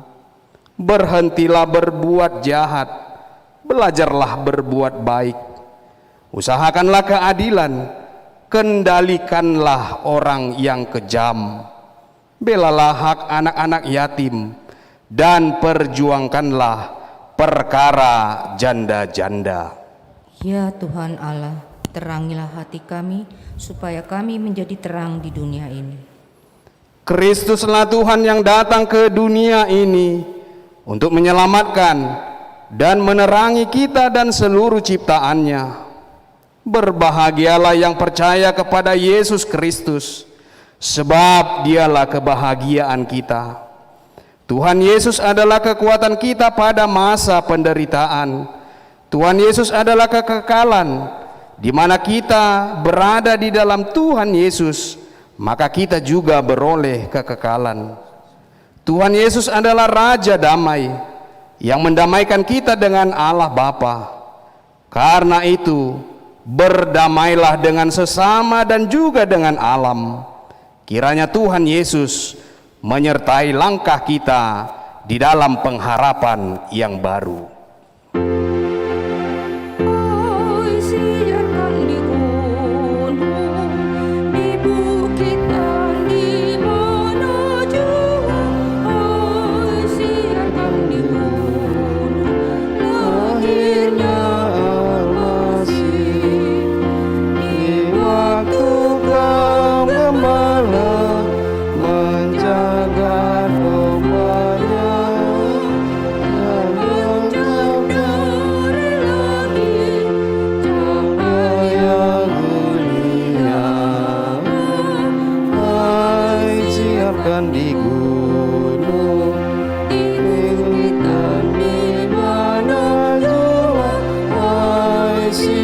Berhentilah berbuat jahat, belajarlah berbuat baik. Usahakanlah keadilan, kendalikanlah orang yang kejam. Belalah hak anak-anak yatim, dan perjuangkanlah perkara janda-janda. Ya Tuhan Allah, terangilah hati kami, supaya kami menjadi terang di dunia ini. Kristuslah Tuhan yang datang ke dunia ini untuk menyelamatkan dan menerangi kita dan seluruh ciptaannya. Berbahagialah yang percaya kepada Yesus Kristus, sebab Dialah kebahagiaan kita. Tuhan Yesus adalah kekuatan kita pada masa penderitaan. Tuhan Yesus adalah kekekalan. Di mana kita berada di dalam Tuhan Yesus, maka kita juga beroleh kekekalan. Tuhan Yesus adalah Raja Damai yang mendamaikan kita dengan Allah Bapa. Karena itu, berdamailah dengan sesama dan juga dengan alam. Kiranya Tuhan Yesus menyertai langkah kita di dalam pengharapan yang baru. Di bukit dan di mana jauh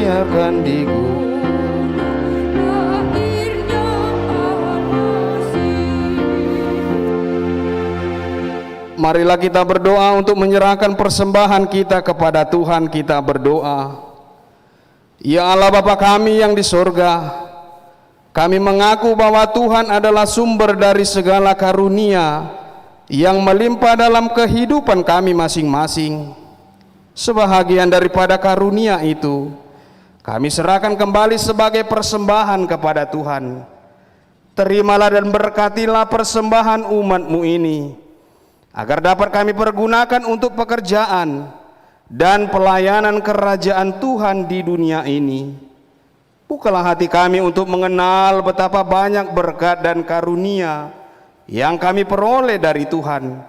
akan digugurkan. Marilah kita berdoa untuk menyerahkan persembahan kita kepada Tuhan. Kita berdoa. Ya Allah Bapa kami yang di sorga, kami mengaku bahwa Tuhan adalah sumber dari segala karunia yang melimpah dalam kehidupan kami masing-masing. Sebahagian daripada karunia itu kami serahkan kembali sebagai persembahan kepada Tuhan. Terimalah dan berkatilah persembahan umat-Mu ini, agar dapat kami pergunakan untuk pekerjaan dan pelayanan kerajaan Tuhan di dunia ini. Bukalah hati kami untuk mengenal betapa banyak berkat dan karunia yang kami peroleh dari Tuhan,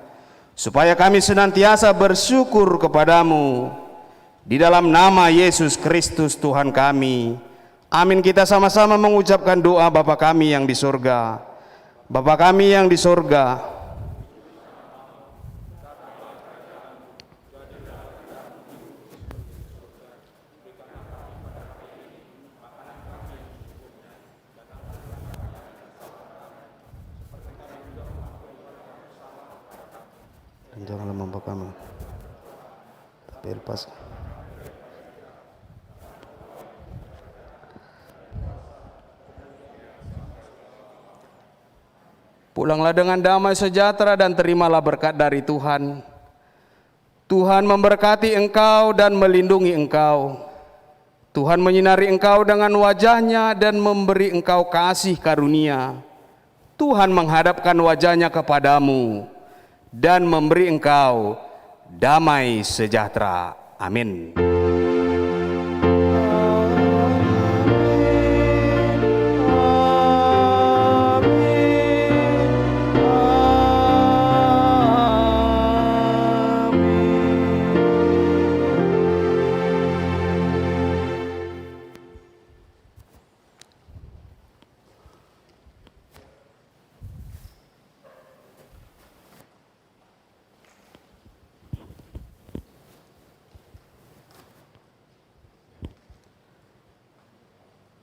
supaya kami senantiasa bersyukur kepadamu. Di dalam nama Yesus Kristus Tuhan kami. Amin. Kita sama-sama mengucapkan doa Bapa kami yang di sorga. Bapa kami yang di sorga, janganlah membawa kami tapi lepas. Pulanglah dengan damai sejahtera dan terimalah berkat dari Tuhan. Tuhan memberkati engkau dan melindungi engkau. Tuhan menyinari engkau dengan wajah-Nya dan memberi engkau kasih karunia. Tuhan menghadapkan wajah-Nya kepadamu dan memberi engkau damai sejahtera. Amin.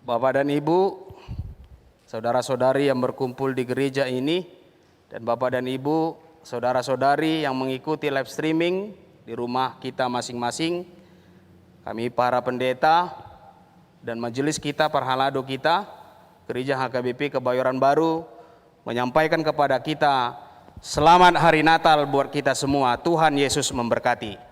Bapak dan Ibu, saudara-saudari yang berkumpul di gereja ini, dan Bapak dan Ibu, saudara-saudari yang mengikuti live streaming di rumah kita masing-masing, kami para pendeta dan majelis kita, parhalado kita, Gereja HKBP Kebayoran Baru, menyampaikan kepada kita, selamat hari Natal buat kita semua. Tuhan Yesus memberkati.